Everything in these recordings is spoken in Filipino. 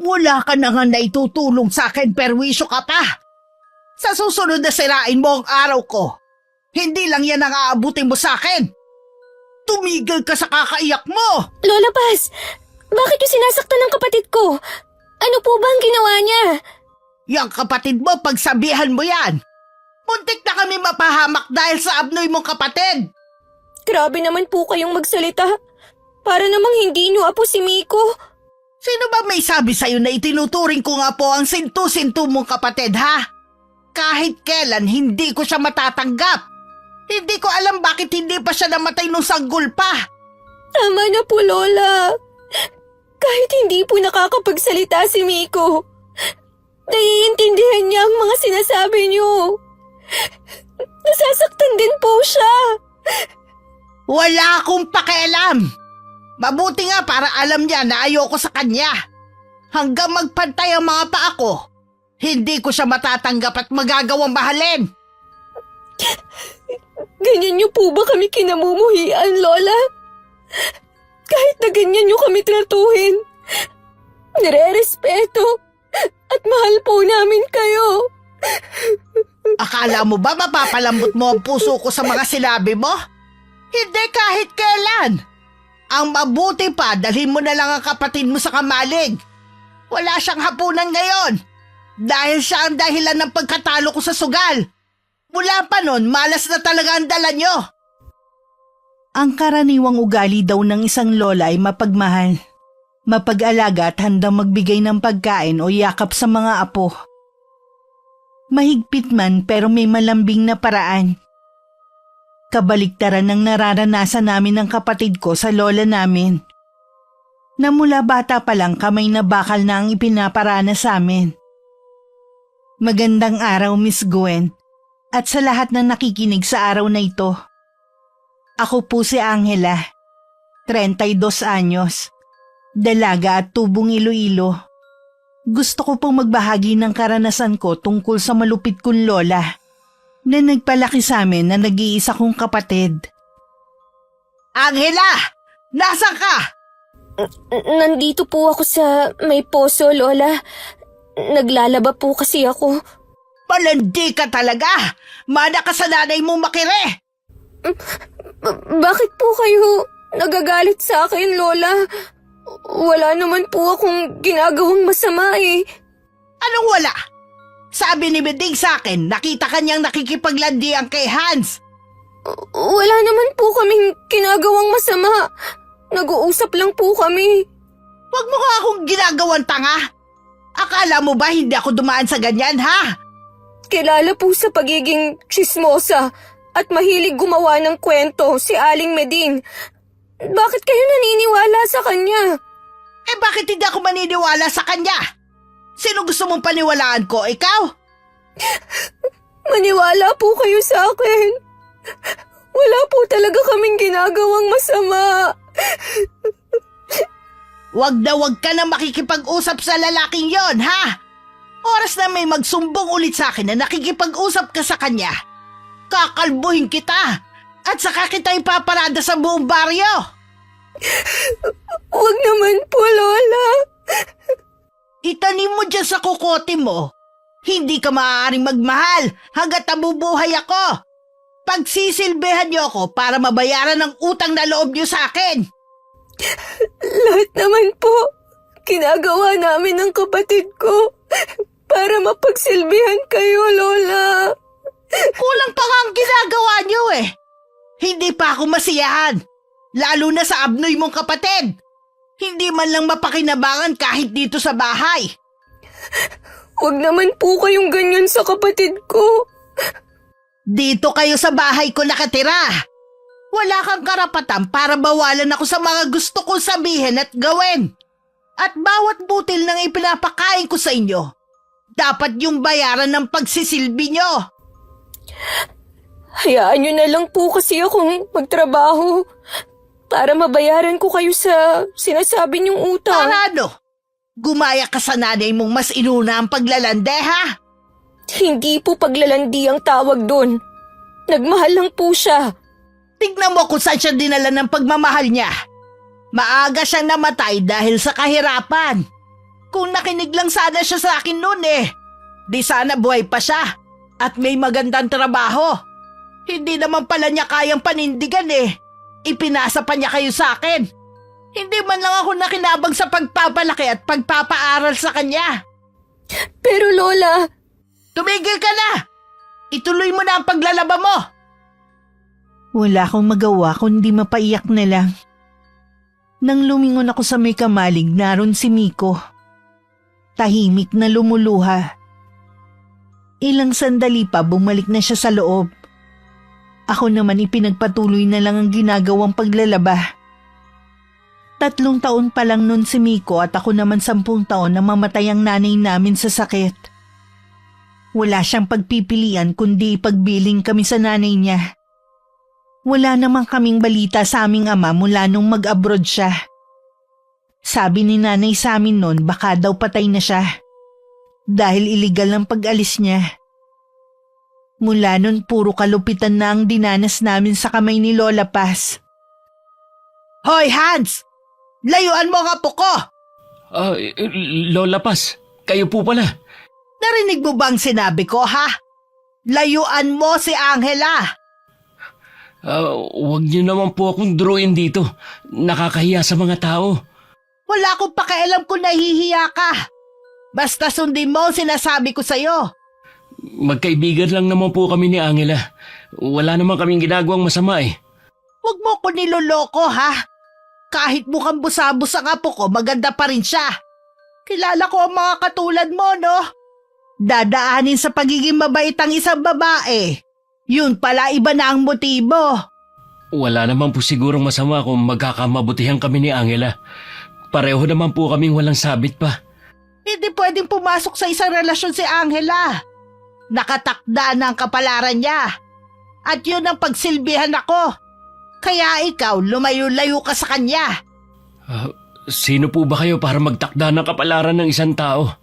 Wala ka na nga naitutulong sa akin, perwisyo ka pa. Sa susunod na sirain mo ang araw ko, hindi lang yan ang aabutin mo sa akin. Tumigil ka sa kakaiyak mo! Lola Paz, bakit yung sinasaktan ng kapatid ko? Ano po ba ang ginawa niya? Yang kapatid mo, pagsabihan mo yan. Muntik na kami mapahamak dahil sa abnoy mong kapatid. Grabe naman po kayong magsalita. Para namang hindi niyo apo si Miko. Sino ba may sabi sa'yo na itinuturing ko nga po ang sintu-sintu mong kapatid, ha? Kahit kailan, hindi ko siya matatanggap. Hindi ko alam bakit hindi pa siya namatay nung sanggol pa. Tama na po, Lola. Kahit hindi po nakakapagsalita si Miko, naiintindihan niya ang mga sinasabi niyo. Nasasaktan din po siya. Wala akong pakialam. Mabuti nga para alam niya na ayoko sa kanya. Hanggang magpantay ang mga paa ko, hindi ko siya matatanggap at magagawang mahalin. Ganyan niyo po ba kami kinamumuhian, Lola? Kahit na ganyan niyo kami tratuhin, nire-respeto at mahal po namin kayo. Akala mo ba mapapalambot mo ang puso ko sa mga sinabi mo? Hindi kahit kailan. Ang mabuti pa, dalhin mo na lang ang kapatid mo sa kamalig. Wala siyang hapunan ngayon. Dahil siya ang dahilan ng pagkatalo ko sa sugal. Mula pa nun, malas na talaga ang dala nyo. Ang karaniwang ugali daw ng isang lola ay mapagmahal, mapag-alaga at handang magbigay ng pagkain o yakap sa mga apo. Mahigpit man pero may malambing na paraan. Kabaliktaran ng nararanasan namin ng kapatid ko sa lola namin. Na mula bata pa lang kamay na bakal na ang ipinaparana sa amin. Magandang araw, Miss Gwen, at sa lahat ng nakikinig sa araw na ito. Ako po si Angela, 32 anyos, dalaga at tubong Iloilo. Gusto ko pong magbahagi ng karanasan ko tungkol sa malupit kong lola na nagpalaki sa amin na nag-iisa kong kapatid. Angela! Nasaan ka? Nandito po ako sa may poso, Lola. Naglalaba po kasi ako. Palandi ka talaga! Mana ka sa nanay mong makire! Bakit po kayo nagagalit sa akin, Lola? Wala naman po akong ginagawang masama eh. Anong wala? Sabi ni Beding sa akin, nakita kanyang nakikipaglandian kay Hans. Wala naman po kaming ginagawang masama. Nag-uusap lang po kami. Huwag mo nga akong ginagawang tanga. Akala mo ba hindi ako dumaan sa ganyan, ha? Kilala po sa pagiging tsismosa at mahilig gumawa ng kwento si Aling Meding. Bakit kayo naniniwala sa kanya? Eh bakit hindi ako maniniwala sa kanya? Sino gusto mong paniwalaan ko, ikaw? Maniwala po kayo sa akin. Wala po talaga kaming ginagawang masama. Wag ka na makikipag-usap sa lalaking yon, ha? Oras na may magsumbong ulit sa akin na nakikipag-usap ka sa kanya. Kakalbuhin kita at saka kita ipaparada sa buong baryo. Wag naman po, Lola. Itanim mo dyan sa kukote mo. Hindi ka maaaring magmahal hanggat nabubuhay ako. Pagsisilbihan niyo ako para mabayaran ang utang na loob niyo sa akin. Lahat naman po, ginagawa namin ng kapatid ko para mapagsilbihan kayo, Lola. Kulang pa nga ang ginagawa niyo eh. Hindi pa ako masiyahan, lalo na sa abnoy mong kapatid. Hindi man lang mapakinabangan kahit dito sa bahay. Huwag naman po kayong ganyan sa kapatid ko. Dito kayo sa bahay ko nakatira. Wala kang karapatan para bawalan ako sa mga gusto kong sabihin at gawin. At bawat butil ng ipinapakain ko sa inyo, dapat yung bayaran ng pagsisilbi nyo. Hayaan nyo na lang po kasi akong magtrabaho para mabayaran ko kayo sa sinasabi niyong utang. Para ano? Gumaya ka sa nanay mong mas inuna ang paglalande, ha? Hindi po paglalandi ang tawag doon. Nagmahal lang po siya. Tignan mo kung saan siya dinala ng pagmamahal niya. Maaga siyang namatay dahil sa kahirapan. Kung nakinig lang sana siya sa akin noon di sana buhay pa siya at may magandang trabaho. Hindi naman pala niya kayang panindigan Ipinasa pa niya kayo sa akin. Hindi man lang ako nakinabang sa pagpapalaki at pagpapaaral sa kanya. Pero Lola, Tumigil ka na! Ituloy mo na ang paglalaba mo! Wala akong magawa kundi mapaiyak na lang. Nang lumingon ako sa may kamalig, naroon si Miko. Tahimik na lumuluha. Ilang sandali pa bumalik na siya sa loob. Ako naman ipinagpatuloy na lang ang ginagawang paglalaba. 3 taon pa lang nun si Miko at ako naman 10 taon na mamatay ang nanay namin sa sakit. Wala siyang pagpipilian kundi ipagbiling kami sa nanay niya. Wala namang kaming balita sa aming ama mula nung mag-abroad siya. Sabi ni nanay sa amin noon baka daw patay na siya. Dahil iligal ang pag-alis niya. Mula nun puro kalupitan na ang dinanas namin sa kamay ni Lola Paz. Hoy Hans! Layuan mo ang apo ko! Lola Paz, kayo po pala. Narinig mo bang sinabi ko ha? Layuan mo si Angela! Huwag niyo naman po akong drawing dito. Nakakahiya sa mga tao. Wala akong pakialam kung nahihiya ka. Basta sundin mo ang sinasabi ko sa'yo. Magkaibigan lang naman po kami ni Angela. Wala naman kaming ginagawang masama Huwag mo ko niloloko ha. Kahit mukhang busabos ang apo ko, maganda pa rin siya. Kilala ko ang mga katulad mo, no? Dadaanin sa pagiging mabait ang isang babae. Yun pala iba na ang motibo. Wala naman po sigurong masama kung magkakamabutihan kami ni Angela. Pareho naman po kaming walang sabit pa. Hindi pwedeng pumasok sa isang relasyon si Angela. Nakatakda na ang kapalaran niya. At yun ang pagsilbihan ako. Kaya ikaw, lumayo-layo ka sa kanya. Sino po ba kayo para magtakda ng kapalaran ng isang tao?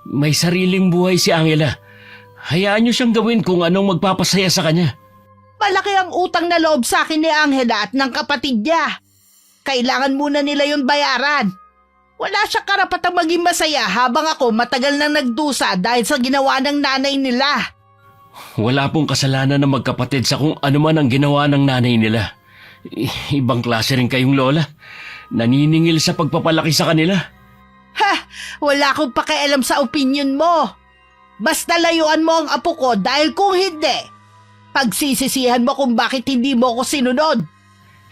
May sariling buhay si Angela. Hayaan niyo siyang gawin kung anong magpapasaya sa kanya. Malaki ang utang na loob sa akin ni Angela at ng kapatid niya. Kailangan muna nila yun bayaran. Wala siyang karapatang maging masaya habang ako matagal nang nagdusa dahil sa ginawa ng nanay nila. Wala pong kasalanan ng magkapatid sa kung ano man ang ginawa ng nanay nila. Ibang klase rin kayong lola. Naniningil sa pagpapalaki sa kanila. Ha! Wala akong pakialam sa opinyon mo. Basta layuan mo ang apo ko dahil kung hindi, pagsisisihan mo kung bakit hindi mo ako sinunod.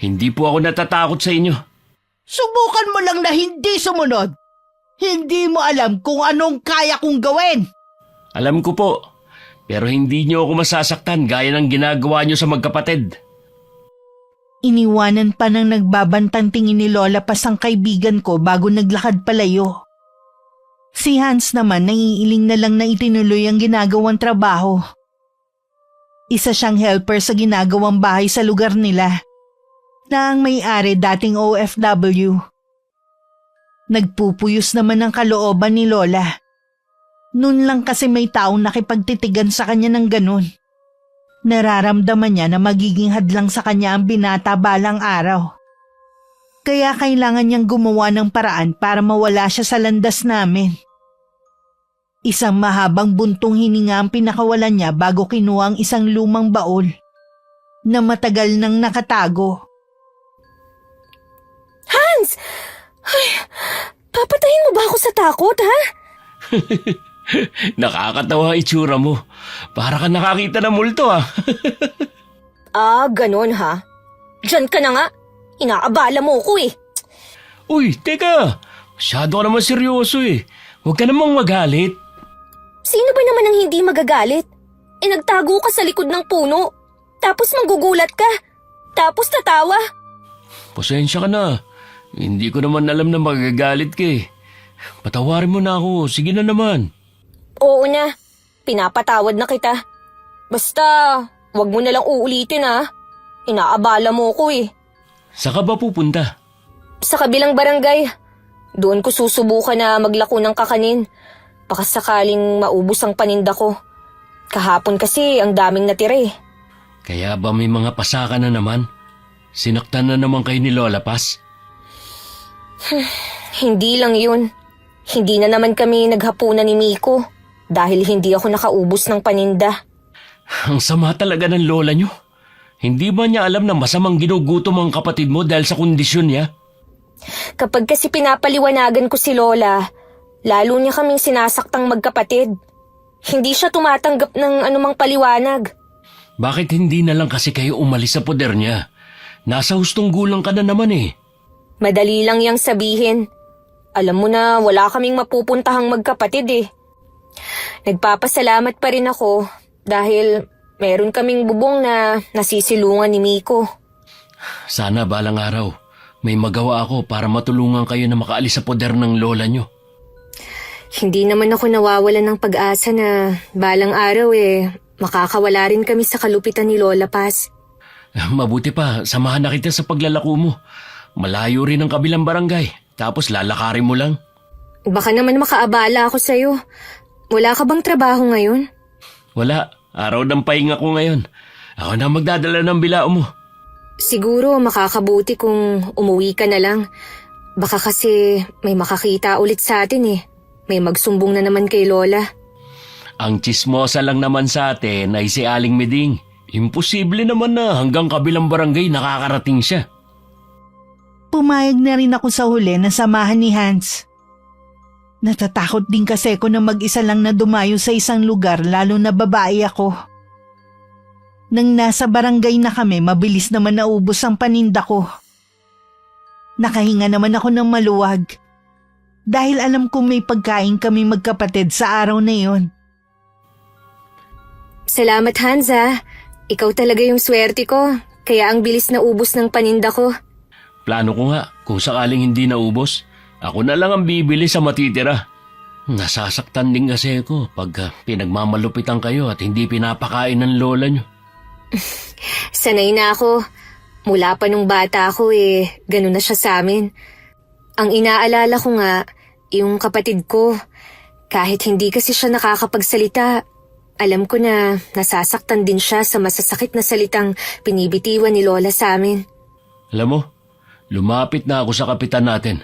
Hindi po ako natatakot sa inyo. Subukan mo lang na hindi sumunod. Hindi mo alam kung anong kaya kong gawin. Alam ko po, pero hindi niyo ako masasaktan gaya ng ginagawa niyo sa magkapatid. Iniwanan pa ng nagbabantang tingin ni Lola Paz ang kaibigan ko bago naglakad palayo. Si Hans naman naiiling na lang na itinuloy ang ginagawang trabaho. Isa siyang helper sa ginagawang bahay sa lugar nila. Na ang may-ari dating OFW. Nagpupuyos naman ang kalooban ni Lola. Noon lang kasi may taong nakipagtitigan sa kanya ng ganun. Nararamdaman niya na magiging hadlang sa kanya ang binata balang araw. Kaya kailangan niyang gumawa ng paraan para mawala siya sa landas namin. Isang mahabang buntong hininga ang pinakawalan niya bago kinuha ang isang lumang baol na matagal nang nakatago. Hans! Ay, papatayin mo ba ako sa takot, ha? Nakakatawa itsura mo. Para ka nakakita ng multo Ganon ha? Diyan ka na nga. Inaabala mo ko Uy, teka. Masyado ka naman seryoso Huwag ka namang magalit. Sino ba naman ang hindi magagalit? Nagtago ka sa likod ng puno. Tapos manggugulat ka. Tapos tatawa. Pasensya ka na. Hindi ko naman alam na magagalit ka Patawarin mo na ako. Sige na naman. Oo na. Pinapatawad na kita. Basta, wag mo na lang uulitin ha. Inaabala mo ko Saan ka ba pupunta? Sa kabilang barangay. Doon ko susubukan na maglako ng kakanin. Baka sakaling maubos ang paninda ko. Kahapon kasi ang daming natira Kaya ba may mga pasaka na naman? Sinaktan na naman kayo ni Lola Paz? Hindi lang yun. Hindi na naman kami naghapunan ni Miko dahil hindi ako nakaubos ng paninda. Ang sama talaga ng lola nyo. Hindi ba niya alam na masamang ginugutom ang kapatid mo dahil sa kondisyon niya? Kapag kasi pinapaliwanagan ko si Lola, lalo niya kaming sinasaktang magkapatid. Hindi siya tumatanggap ng anumang paliwanag. Bakit hindi na lang kasi kayo umalis sa poder niya? Nasa hustong gulang ka na naman eh. Madali lang yang sabihin. Alam mo na wala kaming mapupuntahang magkapatid eh. Nagpapasalamat pa rin ako dahil meron kaming bubong na nasisilungan ni Miko. Sana balang araw, may magawa ako para matulungan kayo na makaalis sa poder ng lola nyo. Hindi naman ako nawawalan ng pag-asa na balang araw makakawala rin kami sa kalupitan ni Lola Paz. Mabuti pa, samahan na kita sa paglalako mo. Malayo rin ang kabilang barangay, tapos lalakarin mo lang. Baka naman makaabala ako sa'yo. Wala ka bang trabaho ngayon? Wala, araw ng pahinga ko ngayon. Ako na magdadala ng bilao mo. Siguro makakabuti kung umuwi ka na lang. Baka kasi may makakita ulit sa atin eh. May magsumbong na naman kay Lola. Ang tsismosa lang naman sa atin ay si Aling Meding. Imposible naman na hanggang kabilang barangay nakakarating siya. Pumayag na rin ako sa huli na samahan ni Hans. Natatakot din kasi ako na mag-isa lang na dumayo sa isang lugar lalo na babae ako. Nang nasa barangay na kami, mabilis naman naubos ang paninda ko. Nakahinga naman ako ng maluwag dahil alam kong may pagkain kami magkapatid sa araw na yon. Salamat Hansa. Ikaw talaga yung swerte ko. Kaya ang bilis na ubos ng paninda ko. Plano ko nga, kung sakaling hindi naubos, ako na lang ang bibili sa matitira. Nasasaktan din kasi ako pag pinagmamalupitan kayo at hindi pinapakain ng lola nyo. Sanay na ako. Mula pa nung bata ako ganun na siya sa amin. Ang inaalala ko nga, yung kapatid ko. Kahit hindi kasi siya nakakapagsalita, alam ko na nasasaktan din siya sa masasakit na salitang pinibitiwan ni Lola sa amin. Alam mo, lumapit na ako sa kapitan natin.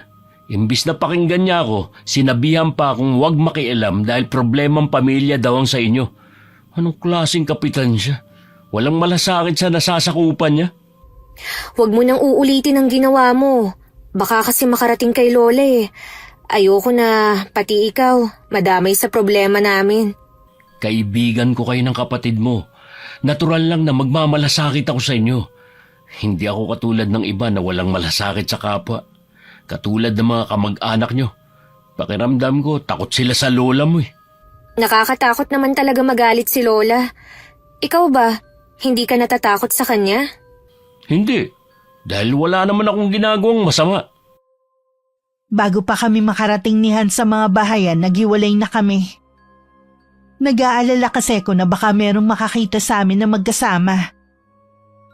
Imbis na pakinggan niya ako, sinabihan pa akong huwag makialam dahil problemang pamilya daw ang sa inyo. Anong klaseng kapitan siya? Walang malasakit sa nasasakupan niya? Huwag mo nang uulitin ang ginawa mo. Baka kasi makarating kay Lola Ayoko na pati ikaw madamay sa problema namin. Kaibigan ko kayo ng kapatid mo. Natural lang na magmamalasakit ako sa inyo. Hindi ako katulad ng iba na walang malasakit sa kapwa. Katulad ng mga kamag-anak nyo. Pakiramdam ko, takot sila sa lola mo Nakakatakot naman talaga magalit si Lola. Ikaw ba, hindi ka natatakot sa kanya? Hindi, dahil wala naman akong ginagawang masama. Bago pa kami makarating ni Hans sa mga bahayan, naghiwalay na kami. Nag-aalala kasi ko na baka merong makakita sa amin na magkasama.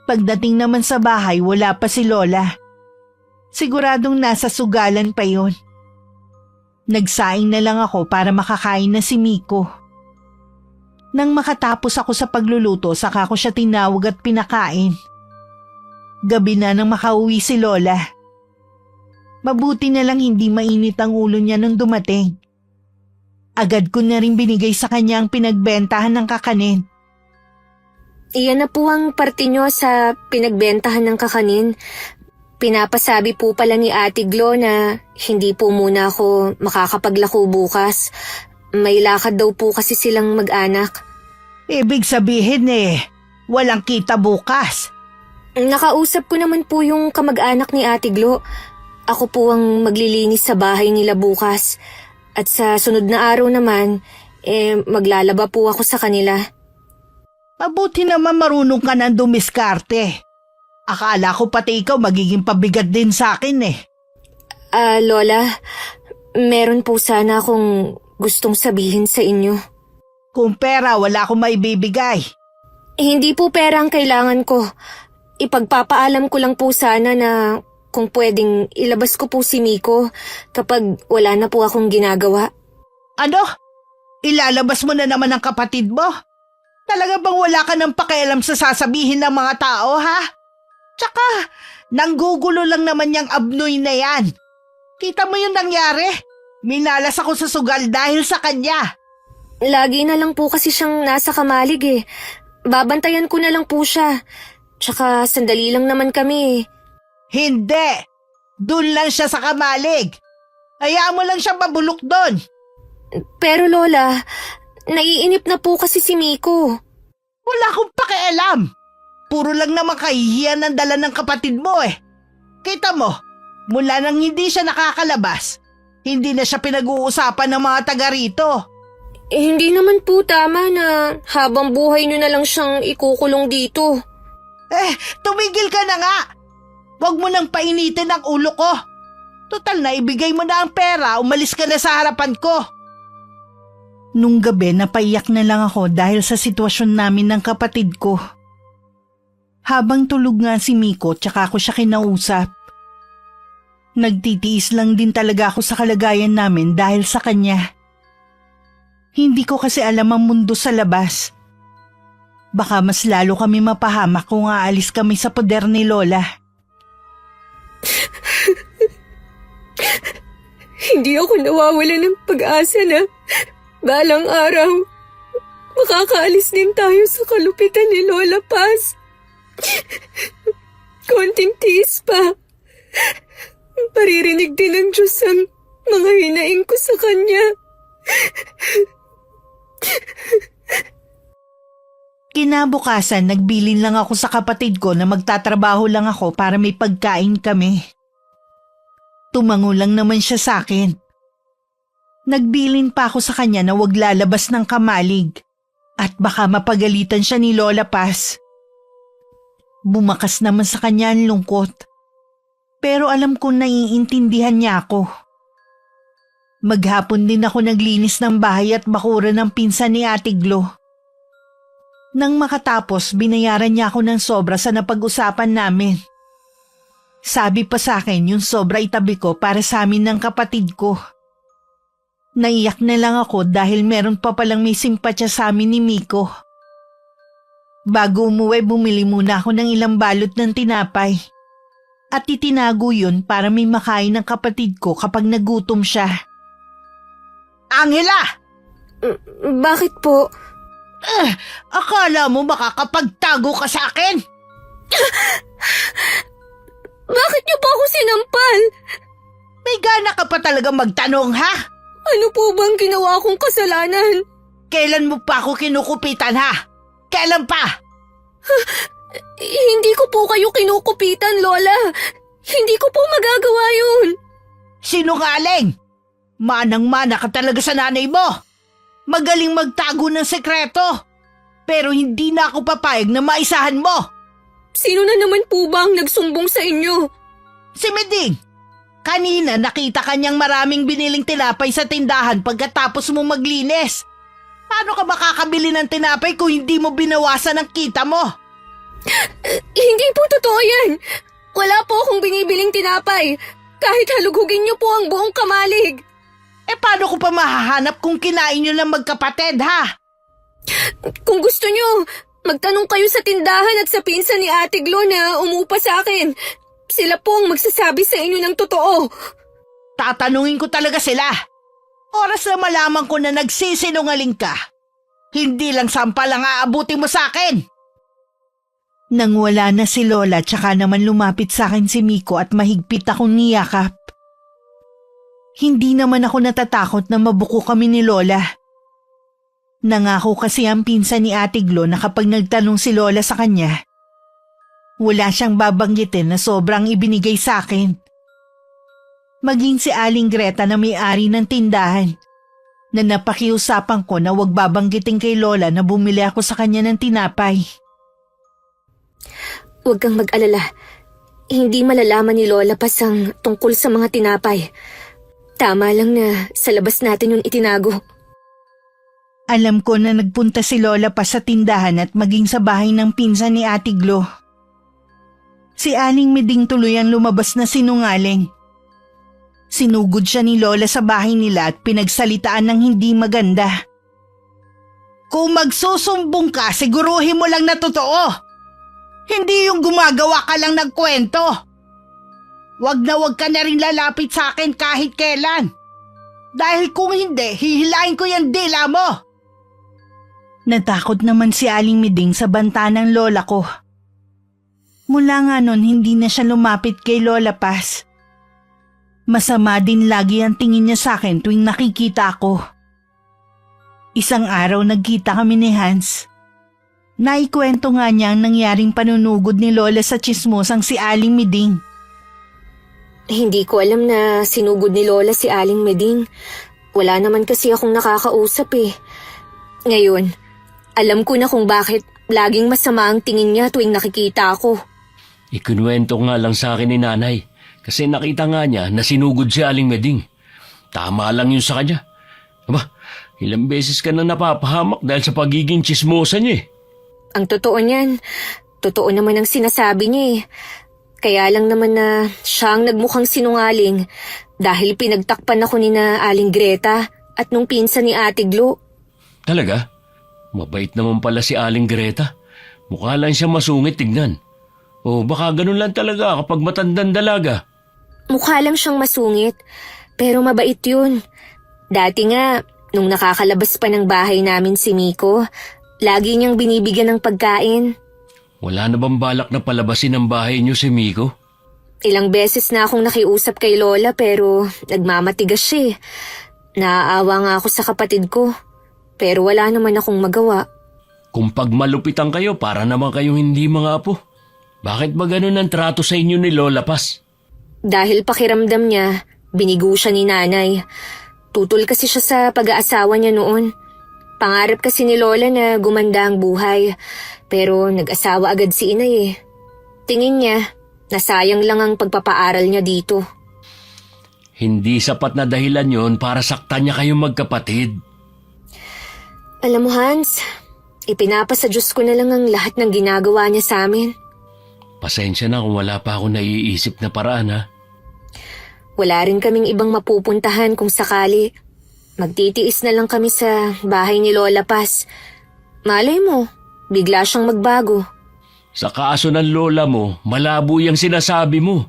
Pagdating naman sa bahay, wala pa si Lola. Siguradong nasa sugalan pa yon. Nagsaing na lang ako para makakain na si Miko. Nang makatapos ako sa pagluluto, saka ko siya tinawag at pinakain. Gabi na nang makauwi si Lola. Mabuti na lang hindi mainit ang ulo niya nung dumating. Agad ko na rin binigay sa kanya ang pinagbentahan ng kakanin. Iyan na po ang parte nyo sa pinagbentahan ng kakanin. Pinapasabi po pala ni Ate Glo na hindi po muna ako makakapaglako bukas. May lakad daw po kasi silang mag-anak. Ibig sabihin walang kita bukas. Nakausap ko naman po yung kamag-anak ni Ate Glo. Ako po ang maglilinis sa bahay nila bukas. At sa sunod na araw naman, maglalaba po ako sa kanila. Mabuti naman marunong ka ng dumiskarte. Akala ko pati ikaw magiging pabigat din sa akin Lola, meron po sana akong gustong sabihin sa inyo. Kung pera, wala akong maibibigay. Hindi po pera ang kailangan ko. Ipagpapaalam ko lang po sana na kung pwedeng ilabas ko po si Miko kapag wala na po akong ginagawa. Ano? Ilalabas mo na naman ang kapatid mo? Talaga bang wala ka ng pakialam sa sasabihin ng mga tao, ha? Tsaka, nanggugulo lang naman yung abnoy na yan. Kita mo yung nangyari? Minalas ako sa sugal dahil sa kanya. Lagi na lang po kasi siyang nasa kamalig eh. Babantayan ko na lang po siya. Tsaka sandali lang naman kami eh. Hindi! Doon lang siya sa kamalig. Hayaan mo lang siya mabulok doon. Pero Lola, naiinip na po kasi si Miko. Wala akong pakialam. Puro lang naman kahihiyan ang dala ng kapatid mo eh. Kita mo, mula nang hindi siya nakakalabas, hindi na siya pinag-uusapan ng mga taga rito. Hindi naman po tama na habang buhay nyo na lang siyang ikukulong dito. Tumigil ka na nga. Huwag mo nang painitin ang ulo ko. Total na ibigay mo na ang pera, umalis ka na sa harapan ko. Nung gabi napaiyak na lang ako dahil sa sitwasyon namin ng kapatid ko. Habang tulog nga si Miko tsaka ako siya kinausap. Nagtitiis lang din talaga ako sa kalagayan namin dahil sa kanya. Hindi ko kasi alam ang mundo sa labas. Baka mas lalo kami mapahamak kung aalis kami sa poder ni Lola. Hindi ako nawawala ng pag-asa na balang araw makakaalis din tayo sa kalupitan ni Lola Paz. Konting tiis pa. Paririnig din ng Diyos ang mga hinaing ko sa Kanya. Kinabukasan, nagbilin lang ako sa kapatid ko na magtatrabaho lang ako para may pagkain kami. Tumango lang naman siya sa akin. Nagbilin pa ako sa kanya na wag lalabas ng kamalig at baka mapagalitan siya ni Lola Paz. Bumakas naman sa kanya ang lungkot. Pero alam kong naiintindihan niya ako. Maghapon din ako naglinis ng bahay at bakura ng pinsan ni Ate Glo. Nang makatapos, binayaran niya ako ng sobra sa napag-usapan namin. Sabi pa sa akin yung sobra itabi ko para sa amin ng kapatid ko. Naiyak na lang ako dahil meron pa palang may simpatya sa amin ni Miko. Bago umuwi, bumili muna ako ng ilang balot ng tinapay. At itinago yun para may makain ng kapatid ko kapag nagutom siya. Angela! Bakit po? Akala mo makakapagtago ka sa akin? Bakit niyo po ako sinampal? May gana ka pa talaga magtanong, ha? Ano po bang ginawa kong kasalanan? Kailan mo pa ako kinukupitan, ha? Kailan pa? Hindi ko po kayo kinukupitan, Lola. Hindi ko po magagawa yun. Sinungaling! Manang-mana ka talaga sa nanay mo. Magaling magtago ng sekreto. Pero hindi na ako papayag na maisahan mo. Sino na naman po ba ang nagsumbong sa inyo? Si Meding. Kanina nakita kanyang maraming biniling tinapay sa tindahan pagkatapos mo maglinis. Paano ka makakabili ng tinapay kung hindi mo binawasan ang kita mo? Hindi po totoo yan. Wala po akong binibiling tinapay. Kahit halugugin niyo po ang buong kamalig. Paano ko pa mahahanap kung kinain nyo ng magkapatid, ha? Kung gusto niyo, magtanong kayo sa tindahan at sa pinsan ni Ate Glo na umupa sa akin. Sila po ang magsasabi sa inyo ng totoo. Tatanungin ko talaga sila. Oras na malaman ko na nagsisinungaling ka. Hindi lang sampal ang aabutin mo sa akin. Nang wala na si Lola, tsaka naman lumapit sa akin si Miko at mahigpit akong niyakap. Hindi naman ako natatakot na mabuko kami ni Lola. Nangako kasi ang pinsan ni Ate Glo na kapag nagtanong si Lola sa kanya, wala siyang babanggitin na sobrang ibinigay sa akin. Maging si Aling Greta na may-ari ng tindahan, na napakiusapan ko na wag babanggitin kay Lola na bumili ako sa kanya ng tinapay. Huwag kang mag-alala. Hindi malalaman ni Lola Pasang tungkol sa mga tinapay. Tama lang na sa labas natin yung itinago. Alam ko na nagpunta si Lola pa sa tindahan at maging sa bahay ng pinsan ni Ate Glo. Si Aling Meding tuloy ang lumabas na sinungaling. Sinugod siya ni Lola sa bahay nila at pinagsalitaan ng hindi maganda. Kung magsusumbong ka, siguruhin mo lang na totoo. Hindi yung gumagawa ka lang ng kwento. Wag na wag ka na rin lalapit sa akin kahit kailan. Dahil kung hindi, hihilain ko yung dila mo! Natakot naman si Aling Miding sa banta ng lola ko. Mula nga nun, hindi na siya lumapit kay Lola Paz. Masama din lagi ang tingin niya sa akin tuwing nakikita ako. Isang araw nagkita kami ni Hans. Naikwento nga niya ang nangyaring panunugod ni Lola sa tsismosang si Aling Miding. Hindi ko alam na sinugod ni Lola si Aling Meding. Wala naman kasi akong nakakausap eh. Ngayon, alam ko na kung bakit laging masama ang tingin niya tuwing nakikita ako. Ikinuwento nga lang sa akin ni nanay kasi nakita nga niya na sinugod si Aling Meding. Tama lang yun sa kanya. Aba, ilang beses ka na napapahamak dahil sa pagiging tsismosa niya eh. Ang totoo niyan, totoo naman ang sinasabi niya eh. Kaya lang naman na siya ang nagmukhang sinungaling dahil pinagtakpan ako ni na Aling Greta at nung pinsan ni Ate Glo. Talaga? Mabait naman pala si Aling Greta. Mukha lang siya masungit tignan. O baka ganun lang talaga kapag matandang dalaga. Mukha lang siyang masungit, pero mabait yun. Dati nga, nung nakakalabas pa ng bahay namin si Miko, lagi niyang binibigyan ng pagkain. Wala na bang balak na palabasin ang bahay niyo si Miko? Ilang beses na akong nakiusap kay Lola pero nagmamatigas siya eh. Naaawa nga ako sa kapatid ko, pero wala naman akong magawa. Kung pagmalupitan kayo para naman kayong hindi mga apo. Bakit ba ganun ang trato sa inyo ni Lola Paz? Dahil pakiramdam niya, binigo siya ni nanay. Tutol kasi siya sa pag-aasawa niya noon. Pangarap kasi ni Lola na gumanda ang buhay, pero nag-asawa agad si inay eh. Tingin niya, nasayang lang ang pagpapaaral niya dito. Hindi sapat na dahilan yon para saktan niya kayong magkapatid. Alam mo Hans, ipinapasa Diyos ko na lang ang lahat ng ginagawa niya sa amin. Pasensya na kung wala pa ako naiisip na paraan ha. Wala rin kaming ibang mapupuntahan kung sakali. Magtitiis na lang kami sa bahay ni Lola Paz. Malay mo, bigla siyang magbago. Sa kaso ng lola mo, malabo yung sinasabi mo.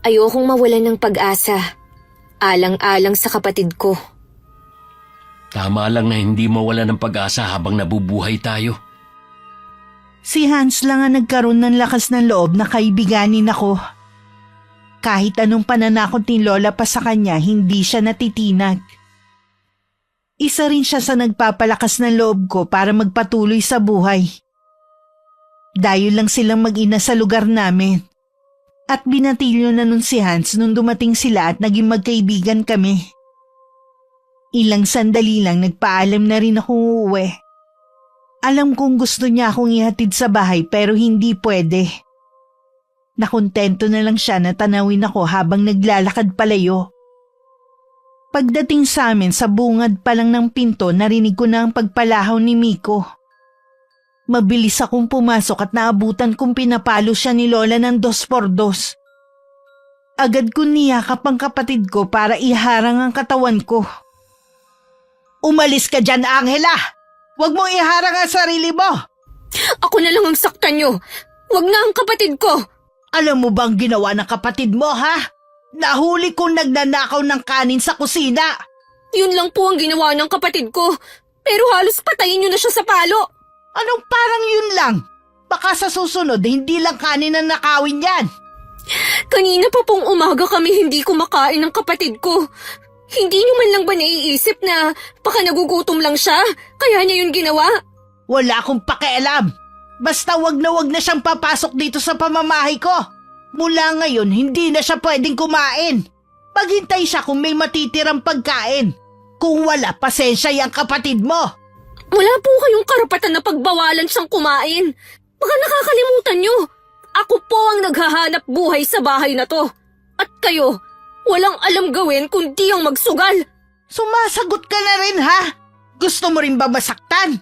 Ayokong mawalan ng pag-asa. Alang-alang sa kapatid ko. Tama lang na hindi mawala ng pag-asa habang nabubuhay tayo. Si Hans lang ang nagkaroon ng lakas ng loob na kaibiganin ako. Kahit anong pananakot ni Lola pa sa kanya, hindi siya natitinag. Isa rin siya sa nagpapalakas ng loob ko para magpatuloy sa buhay. Dayo lang silang mag-ina sa lugar namin. At binatilyo na nun si Hans nung dumating sila at naging magkaibigan kami. Ilang sandali lang nagpaalam na rin akong uuwi. Alam kong gusto niya akong ihatid sa bahay pero hindi pwede. Nakontento na lang siya na tanawin ako habang naglalakad palayo. Pagdating sa amin sa bungad pa lang ng pinto, narinig ko na ang pagpalahaw ni Miko. Mabilis akong pumasok at naabutan kong pinapalo siya ni Lola ng 2x2. Agad ko niyakap ang kapatid ko para iharang ang katawan ko. Umalis ka dyan, Angela! Huwag mong iharang ang sarili mo! Ako na lang ang saktan niyo. Huwag na ang kapatid ko. Alam mo bang ginawa ng kapatid mo, ha? Nahuli kong nagnanakaw ng kanin sa kusina. Yun lang po ang ginawa ng kapatid ko. Pero halos patayin niyo na siya sa palo. Anong parang yun lang? Baka sa susunod, hindi lang kanin ang nakawin yan. Kanina pa pong umaga kami hindi kumakain ng kapatid ko. Hindi niyo man lang ba naiisip na baka nagugutom lang siya? Kaya niya yun ginawa? Wala akong pakialam. Basta wag na siyang papasok dito sa pamamahay ko. Mula ngayon, hindi na siya pwedeng kumain. Maghintay siya kung may matitirang pagkain. Kung wala, pasensya yung kapatid mo. Wala po kayong karapatan na pagbawalan siyang kumain. Baka nakakalimutan niyo. Ako po ang naghahanap buhay sa bahay na to. At kayo, walang alam gawin kundi ang magsugal. Sumasagot ka na rin, ha? Gusto mo rin ba masaktan?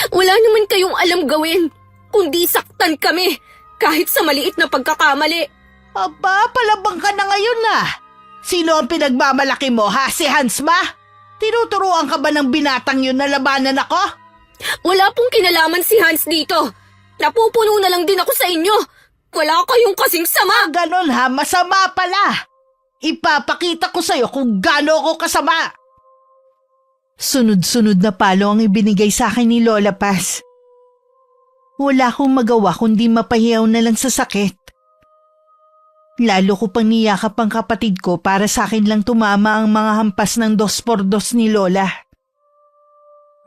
Wala naman kayong alam gawin, kundi saktan kami, kahit sa maliit na pagkakamali. Aba, palabang ka na ngayon na. Sino ang pinagmamalaki mo, ha? Si Hans ba? Tinuturuan ka ba ng binatang yun na labanan ako? Wala pong kinalaman si Hans dito. Napupuno na lang din ako sa inyo. Wala kayong kasing sama. Ganon ha, masama pala. Ipapakita ko sa'yo kung gaano ako kasama. Sunod-sunod na palo ang ibinigay sa akin ni Lola Paz. Wala akong magawa kundi mapahiyaw na lang sa sakit. Lalo ko pang niyakap ang kapatid ko para sa akin lang tumama ang mga hampas ng 2x2 ni Lola.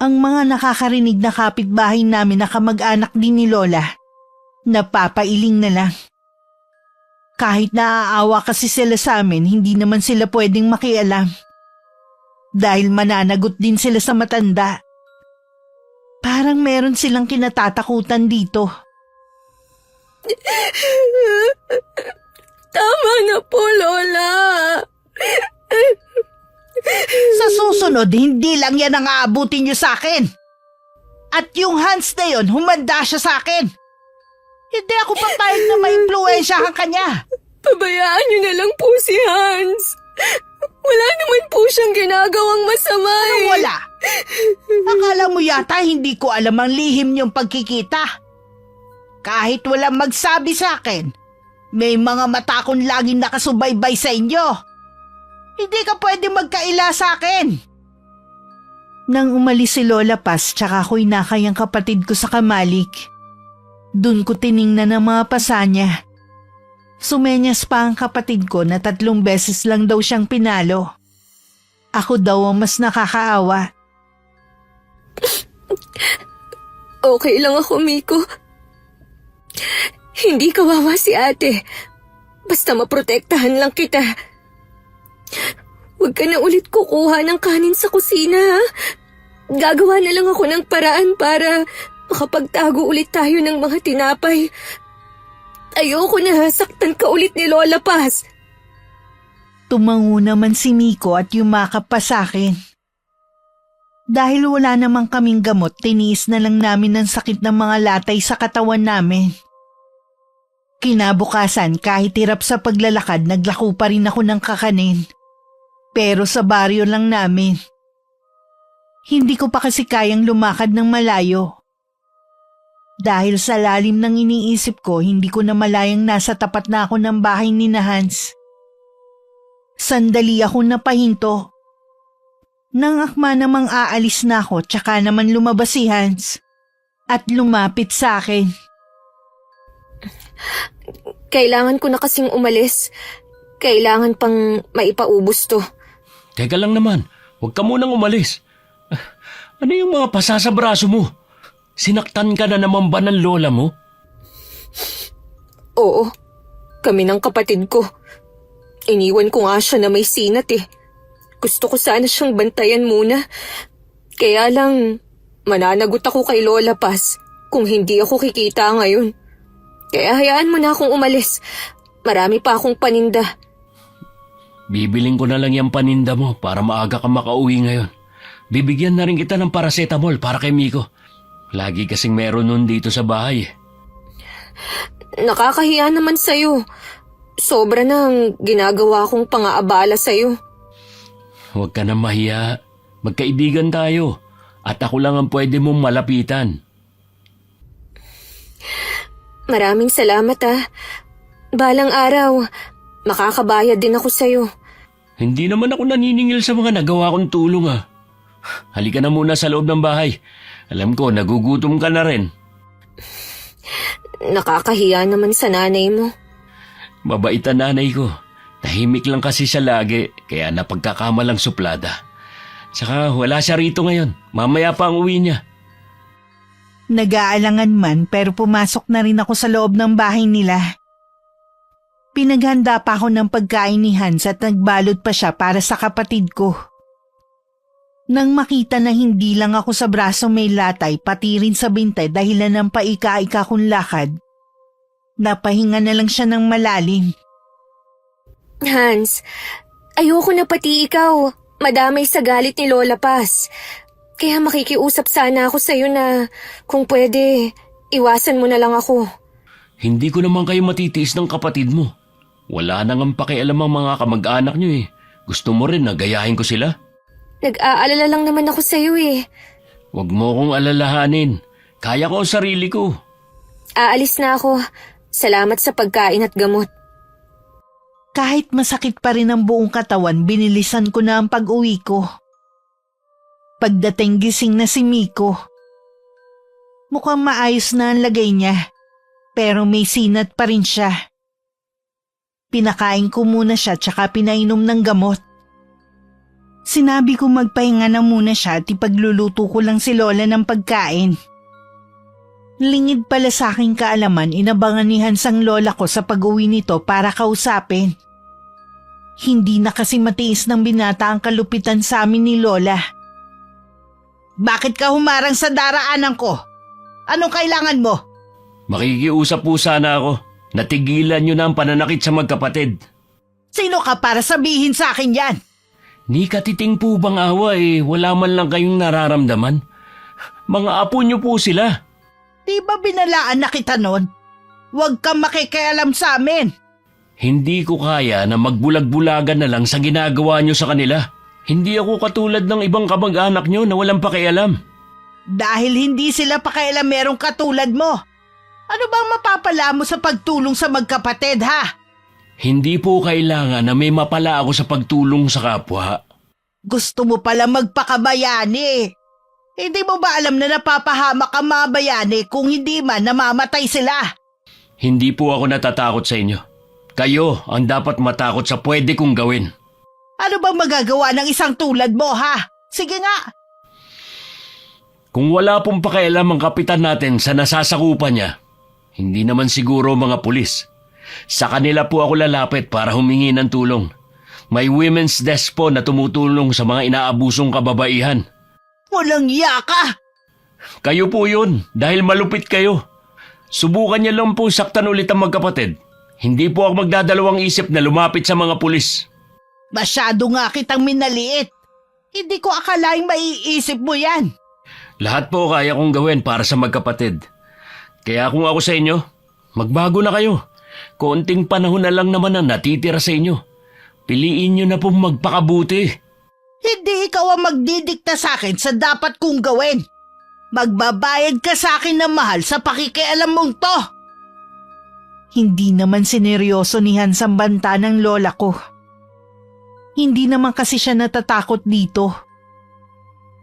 Ang mga nakakarinig na kapitbahay namin na kamag-anak din ni Lola, napapailing na lang. Kahit naaawa kasi sila sa amin, hindi naman sila pwedeng makialam. Dahil mananagot din sila sa matanda. Parang meron silang kinatatakutan dito. Tama na po, Lola. Sa susunod, hindi lang yan ang aabutin niyo sa akin. At yung Hans na yun, humanda siya sa akin. Hindi ako papayag na maimpluwensyahan kanya. Pabayaan niyo na lang po si Hans. Wala naman po siyang ginagawang masama eh. Wala. Akala mo yata hindi ko alam ang lihim niyong pagkikita. Kahit walang magsabi sa akin, may mga mata akong laging nakasubaybay sa inyo. Hindi ka pwede magkaila sa akin. Nang umalis si Lola Paz, tsaka ako'y nakay ang kapatid ko sa kamalik. Doon ko tiningnan ang mga pasa niya. Sumenyas pa ang kapatid ko na 3 beses lang daw siyang pinalo. Ako daw ang mas nakakaawa. Okay lang ako, Miko. Hindi kawawa si ate. Basta maprotektahan lang kita. Huwag ka na ulit kukuha ng kanin sa kusina, ha? Gagawa na lang ako ng paraan para makapagtago ulit tayo ng mga tinapay. Ayoko na saktan ka ulit ni Lola Paz. Tumango naman si Miko at yumakap pa sa akin. Dahil wala namang kaming gamot, tiniis na lang namin ang sakit ng mga latay sa katawan namin. Kinabukasan, kahit hirap sa paglalakad, naglako pa rin ako ng kakanin. Pero sa baryo lang namin. Hindi ko pa kasi kayang lumakad ng malayo. Dahil sa lalim ng iniisip ko, hindi ko na malayang nasa tapat na ako ng bahay ni na Hans. Sandali ako napahinto. Nang akma namang aalis na ako, tsaka naman lumabas si Hans at lumapit sa akin. Kailangan ko na kasing umalis. Kailangan pang maipaubos to. Teka lang naman, huwag ka munang umalis. Ano yung mga pasa sa braso mo? Sinaktan ka na naman ba ng lola mo? Oo, kami ng kapatid ko. Iniwan ko nga siya na may sinat eh. Gusto ko sana siyang bantayan muna. Kaya lang, mananagot ako kay Lola Paz kung hindi ako kikita ngayon. Kaya hayaan mo na akong umalis. Marami pa akong paninda. Bibiling ko na lang yung paninda mo para maaga ka makauwi ngayon. Bibigyan na rin kita ng paracetamol para kay Miko. Lagi kasing meron nun dito sa bahay. Nakakahiya naman sa'yo. Sobra na ang ginagawa kong pang-aabala sa'yo. Huwag ka na mahiya. Magkaibigan tayo. At ako lang ang pwede mong malapitan. Maraming salamat ah. Balang araw, makakabayad din ako sa'yo. Hindi naman ako naniningil sa mga nagawa kong tulong ah. Halika na muna sa loob ng bahay. Alam ko, nagugutom ka na rin. Nakakahiya naman sa nanay mo. Mabait ang nanay ko. Tahimik lang kasi siya lagi, kaya napagkakamalang suplada. Tsaka wala siya rito ngayon. Mamaya pa ang uwi niya. Nag-aalangan man pero pumasok na rin ako sa loob ng bahay nila. Pinaghanda pa ako ng pagkain ni Hans at nagbalot pa siya para sa kapatid ko. Nang makita na hindi lang ako sa braso may latay, pati rin sa binte dahilan ng paika-ika kong lakad, napahinga na lang siya ng malalim. Hans, ayoko na pati ikaw. Madamay sa galit ni Lola Paz. Kaya makikiusap sana ako sa'yo na kung pwede, iwasan mo na lang ako. Hindi ko naman kayo matitiis ng kapatid mo. Wala nang pakialam ang mga kamag-anak niyo eh. Gusto mo rin na gayahin ko sila? Nag-aalala lang naman ako sa'yo eh. Huwag mo kong alalahanin. Kaya ko ang sarili ko. Aalis na ako. Salamat sa pagkain at gamot. Kahit masakit pa rin ang buong katawan, binilisan ko na ang pag-uwi ko. Pagdating gising na si Miko. Mukhang maayos na ang lagay niya, pero may sinat pa rin siya. Pinakain ko muna siya tsaka pinainom ng gamot. Sinabi ko magpahinga na muna siya at ipagluluto ko lang si Lola ng pagkain. Lingid pala sa aking kaalaman, inabangan ni Hans ang lola ko sa pag-uwi nito para kausapin. Hindi na kasi matiis ng binata ang kalupitan sa amin ni Lola. Bakit ka humarang sa daraanan ko? Anong kailangan mo? Makikiusap po sana ako. Natigilan niyo na ang pananakit sa magkapatid. Sino ka para sabihin sa akin yan? Ni katiting po bang awa wala man lang kayong nararamdaman? Mga apo niyo po sila. Di ba binalaan na kita nun? Huwag kang makikialam sa amin. Hindi ko kaya na magbulag-bulagan na lang sa ginagawa niyo sa kanila. Hindi ako katulad ng ibang kamag-anak niyo na walang pakialam. Dahil hindi sila pakialam merong katulad mo. Ano bang mapapala mo sa pagtulong sa magkapatid, ha? Hindi po kailangan na may mapala ako sa pagtulong sa kapwa. Gusto mo pala magpakabayani. Hindi mo ba alam na napapahamak ang mga bayani kung hindi man namamatay sila? Hindi po ako natatakot sa inyo. Kayo ang dapat matakot sa pwede kong gawin. Ano bang magagawa ng isang tulad mo, ha? Sige nga. Kung wala pong pakialam ang kapitan natin sa nasasakupan niya, hindi naman siguro mga pulis. Sa kanila po ako lalapit para humingi ng tulong. May women's desk po na tumutulong sa mga inaabusong kababaihan. Walang iya ka! Kayo po yun, dahil malupit kayo. Subukan niya lang po saktan ulit ang magkapatid. Hindi po ako magdadalawang isip na lumapit sa mga pulis. Masyado nga kitang minaliit. Hindi ko akalaing maiisip mo yan. Lahat po kaya kong gawin para sa magkapatid. Kaya kung ako sa inyo, magbago na kayo. Konting panahon na lang naman ang natitira sa inyo. Piliin nyo na pong magpakabuti. Hindi ikaw ang magdidikta sa akin sa dapat kong gawin. Magbabayad ka sa akin ng mahal sa pakikialam mong to. Hindi naman sineryoso ni Hans ang banta ng lola ko. Hindi naman kasi siya natatakot dito.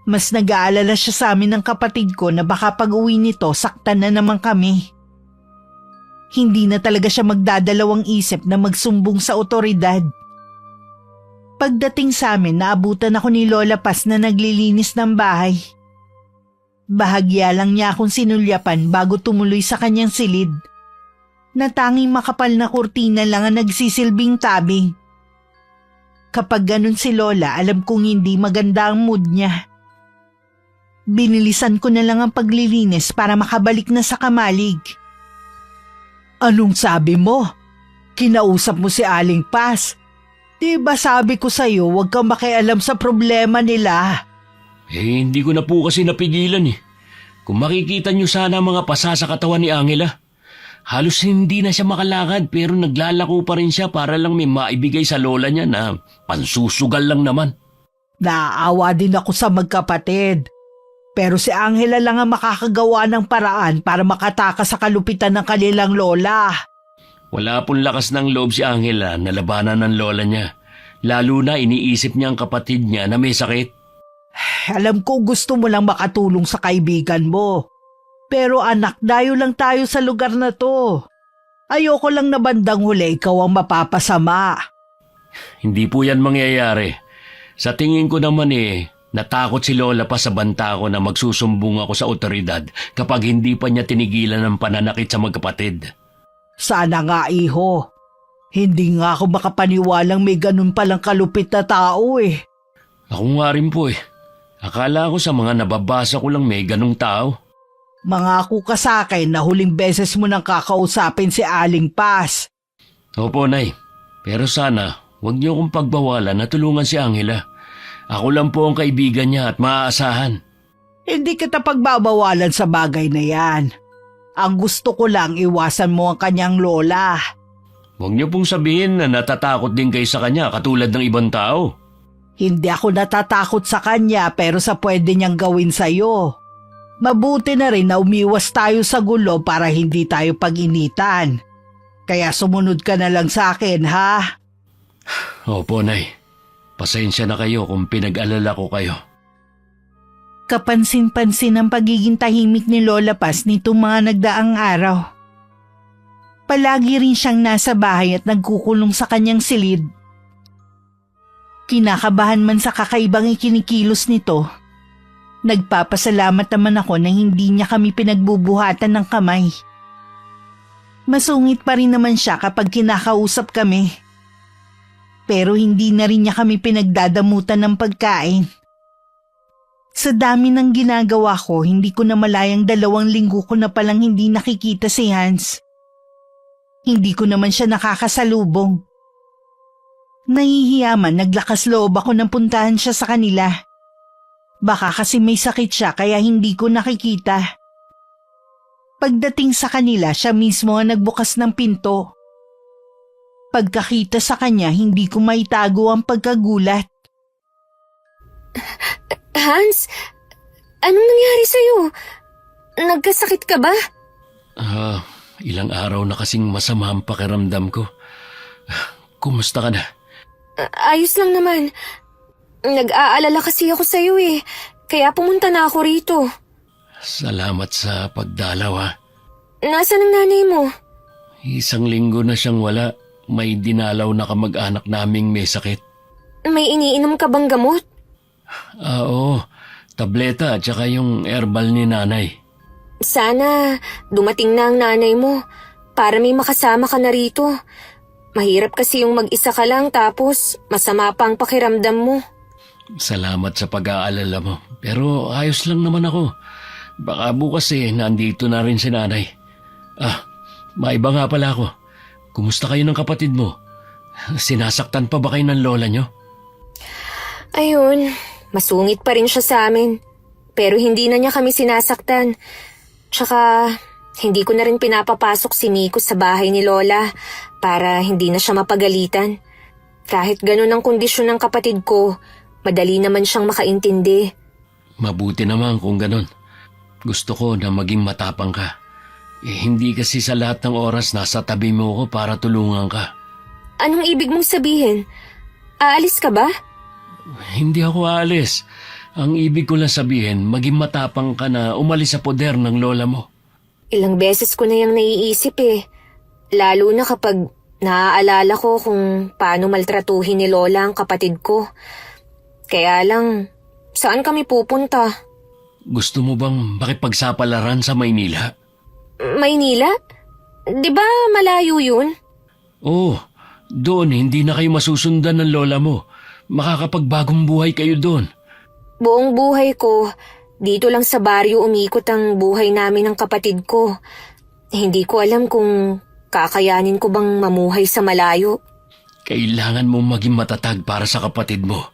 Mas nag-aalala siya sa amin ng kapatid ko na baka pag-uwi nito saktan na naman kami. Hindi na talaga siya magdadalawang isip na magsumbong sa otoridad. Pagdating sa amin, naabutan ako ni Lola Paz na naglilinis ng bahay. Bahagya lang niya akong sinulyapan bago tumuloy sa kanyang silid. Na tanging makapal na kurtina lang ang nagsisilbing tabing. Kapag ganun si Lola, alam kong hindi maganda ang mood niya. Binilisan ko na lang ang paglilinis para makabalik na sa kamalig. Anong sabi mo? Kinausap mo si Aling Paz. Di ba sabi ko sa'yo huwag kang makialam sa problema nila? Hindi ko na po kasi napigilan Kung makikita niyo sana mga pasa sa katawan ni Angela. Halos hindi na siya makalakad pero naglalako pa rin siya para lang may maibigay sa lola niya na pansusugal lang naman. Naaawa din ako sa magkapatid. Pero si Angela lang ang makakagawa ng paraan para makatakas sa kalupitan ng kanilang lola. Wala pong lakas ng loob si Angela na labanan ng lola niya. Lalo na iniisip niya ang kapatid niya na may sakit. Alam ko gusto mo lang makatulong sa kaibigan mo. Pero anak, dayo lang tayo sa lugar na to. Ayoko lang na bandang huli ikaw ang mapapasama. Hindi po yan mangyayari. Sa tingin ko naman natakot si Lola pa sa banta ko na magsusumbong ako sa otoridad kapag hindi pa niya tinigilan ang pananakit sa magkapatid. Sana nga iho. Hindi nga ako makapaniwalang may ganun palang kalupit na tao Ako nga rin po Akala ko sa mga nababasa ko lang may ganung tao. Mangako ka sa akin na huling beses mo nang kakausapin si Aling Paz. Opo, Nay. Pero sana, huwag niyo akong pagbawalan na tulungan si Angela. Ako lang po ang kaibigan niya at maaasahan. Hindi kita pagbabawalan sa bagay na yan. Ang gusto ko lang iwasan mo ang kanyang lola. Huwag niyo pong sabihin na natatakot din kayo sa kanya katulad ng ibang tao. Hindi ako natatakot sa kanya pero sa pwede niyang gawin sa'yo. Mabuti na rin na umiwas tayo sa gulo para hindi tayo pag-initan. Kaya sumunod ka na lang sa akin, ha? Opo, Nay. Pasensya na kayo kung pinag-alala ko kayo. Kapansin-pansin ang pagiging tahimik ni Lola Paz nitong mga nagdaang araw. Palagi rin siyang nasa bahay at nagkukulong sa kanyang silid. Kinakabahan man sa kakaibang ikinikilos nito, nagpapasalamat naman ako na hindi niya kami pinagbubuhatan ng kamay. Masungit pa rin naman siya kapag kinakausap kami. Pero hindi na rin niya kami pinagdadamutan ng pagkain. Sa dami ng ginagawa ko, hindi ko na malayang 2 linggo ko na palang hindi nakikita si Hans. Hindi ko naman siya nakakasalubong. Nahihiyaman, naglakas loob ako nang puntahan siya sa kanila. Baka kasi may sakit siya kaya hindi ko nakikita. Pagdating sa kanila, siya mismo ang nagbukas ng pinto. Pagkakita sa kanya, hindi ko maitago ang pagkagulat. Hans, anong nangyari sa'yo? Nagkasakit ka ba? Ilang araw na kasing masama ang pakiramdam ko. Kumusta ka na? Ayos lang naman. Nag-aalala kasi ako sa'yo eh. Kaya pumunta na ako rito. Salamat sa pagdalaw ha. Nasaan ang nanay mo? 1 linggo na siyang wala. May dinalaw na kamag-anak naming may sakit. May iniinom ka bang gamot? Oo, tableta at saka yung herbal ni nanay. Sana dumating na ang nanay mo para may makasama ka na rito. Mahirap kasi yung mag-isa ka lang tapos masama pa ang pakiramdam mo. Salamat sa pag-aalala mo. Pero ayos lang naman ako. Baka bukas nandito na rin si nanay. Maiba nga pala ako. Kumusta kayo ng kapatid mo? Sinasaktan pa ba kayo ng lola nyo? Ayun, masungit pa rin siya sa amin. Pero hindi na niya kami sinasaktan. Tsaka, hindi ko na rin pinapapasok si Miko sa bahay ni Lola para hindi na siya mapagalitan. Kahit ganun ang kondisyon ng kapatid ko, madali naman siyang makaintindi. Mabuti naman kung ganun. Gusto ko na maging matapang ka. Hindi kasi sa lahat ng oras nasa tabi mo ko para tulungan ka. Anong ibig mong sabihin? Aalis ka ba? Hindi ako aalis. Ang ibig ko lang sabihin, maging matapang ka na umalis sa poder ng lola mo. Ilang beses ko na yung naiisip eh. Lalo na kapag naaalala ko kung paano maltratuhin ni Lola ang kapatid ko. Kaya lang, saan kami pupunta? Gusto mo bang makipagsapalaran sa Maynila? Maynila? Di ba malayo yun? Oo, doon hindi na kayo masusundan ng lola mo. Makakapagbagong buhay kayo doon. Buong buhay ko, dito lang sa baryo umikot ang buhay namin ng kapatid ko. Hindi ko alam kung kakayanin ko bang mamuhay sa malayo. Kailangan mong maging matatag para sa kapatid mo.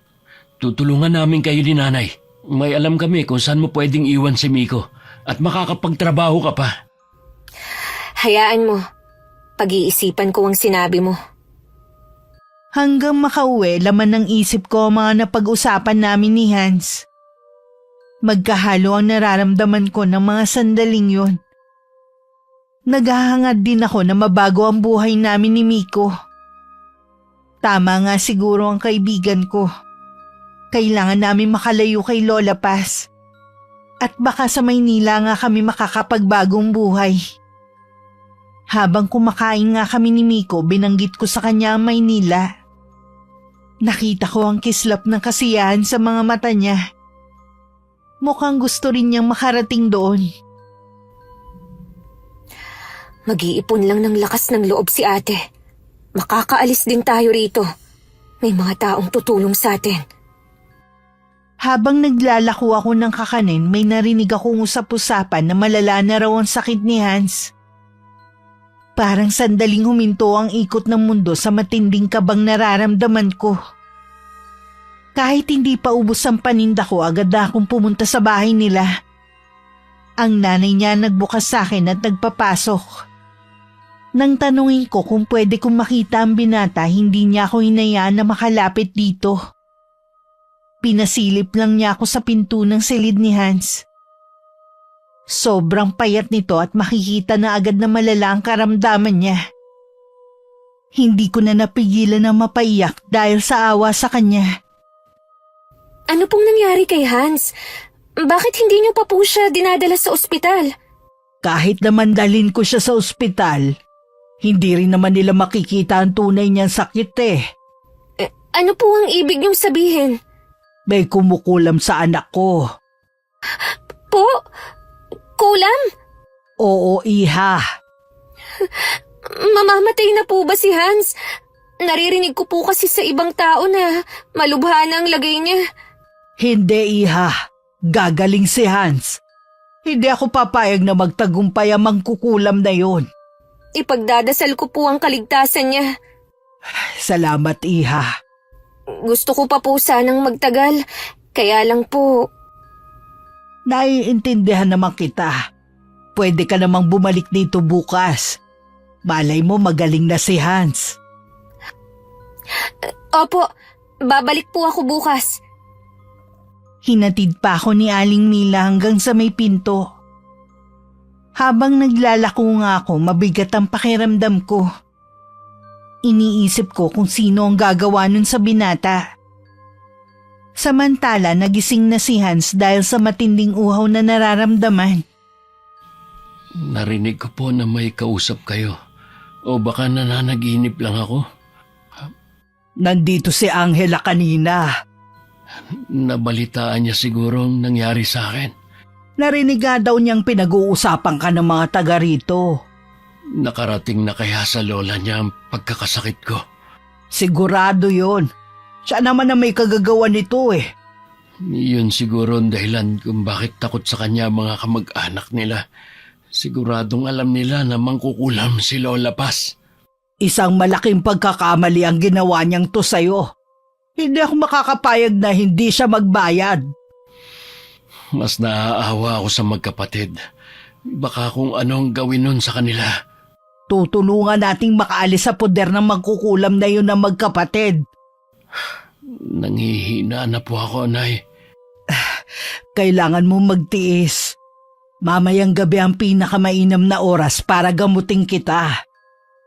Tutulungan namin kayo ni nanay. May alam kami kung saan mo pwedeng iwan si Miko at makakapagtrabaho ka pa. Hayaan mo, pag-iisipan ko ang sinabi mo. Hanggang makauwi, laman ng isip ko ang mga napag-usapan namin ni Hans. Magkahalo ang nararamdaman ko ng mga sandaling yun. Naghahangad din ako na mabago ang buhay namin ni Miko. Tama nga siguro ang kaibigan ko. Kailangan namin makalayo kay Lola Paz. At baka sa Maynila nga kami makakapagbagong buhay. Habang kumakain nga kami ni Miko, binanggit ko sa kanya ang Maynila. Nakita ko ang kislap ng kasiyahan sa mga mata niya. Mukhang gusto rin niyang makarating doon. Mag-iipon lang ng lakas ng loob si ate. Makakaalis din tayo rito. May mga taong tutulong sa atin. Habang naglalako ako ng kakanin, may narinig akong usap-usapan na malala na raw ang sakit ni Hans. Parang sandaling huminto ang ikot ng mundo sa matinding kabang nararamdaman ko. Kahit hindi pa ubos ang paninda ko, agad na akong pumunta sa bahay nila. Ang nanay niya nagbukas sa akin at nagpapasok. Nang tanungin ko kung pwede kong makita ang binata, hindi niya ako hinayaan na makalapit dito. Pinasilip lang niya ako sa pinto ng silid ni Hans. Sobrang payat nito at makikita na agad na malala ang karamdaman niya. Hindi ko na napigilan na mapaiyak dahil sa awa sa kanya. Ano pong nangyari kay Hans? Bakit hindi niyo pa po siya dinadala sa ospital? Kahit naman dalhin ko siya sa ospital, hindi rin naman nila makikita ang tunay niyang sakit eh. Ano po ang ibig niyong sabihin? May kumukulam sa anak ko. Po? Kulam? Oo, iha. Mamamatay na po ba si Hans? Naririnig ko po kasi sa ibang tao na malubha na ang lagay niya. Hindi, iha. Gagaling si Hans. Hindi ako papayag na magtagumpay ang mangkukulam na yon. Ipagdadasal ko po ang kaligtasan niya. Salamat, iha. Gusto ko pa po sanang magtagal. Kaya lang po, Naiintindihan naman kita. Pwede ka namang bumalik dito bukas. Malay mo magaling na si Hans. opo, babalik po ako bukas. Hinatid pa ako ni Aling Mila hanggang sa may pinto. Habang naglalako nga ako, mabigat ang pakiramdam ko. Iniisip ko kung sino ang gagawa nun sa binata. Samantala, nagising na si Hans dahil sa matinding uhaw na nararamdaman. Narinig ko po na may kausap kayo. O baka nananaginip lang ako? Nandito si Angela kanina. Nabalitaan niya siguro ang nangyari sa akin. Narinig nga daw niyang pinag-uusapan ka ng mga taga rito. Nakarating na kaya sa lola niya ang pagkakasakit ko. Sigurado yon. Siya naman na may kagagawa nito eh. Yun siguro ang dahilan kung bakit takot sa kanya mga kamag-anak nila. Siguradong alam nila na mangkukulam si Lola Paz. Isang malaking pagkakamali ang ginawa niyang to sa'yo. Hindi ako makakapayag na hindi siya magbayad. Mas naaawa ako sa magkapatid. Baka kung anong gawin nun sa kanila. Tutulungan nating makaalis sa poder ng magkukulam na yun ng magkapatid. Nanghihina na po ako, Nay. Kailangan mo magtiis. Mamayang gabi ang pinakamainam na oras para gamutin kita.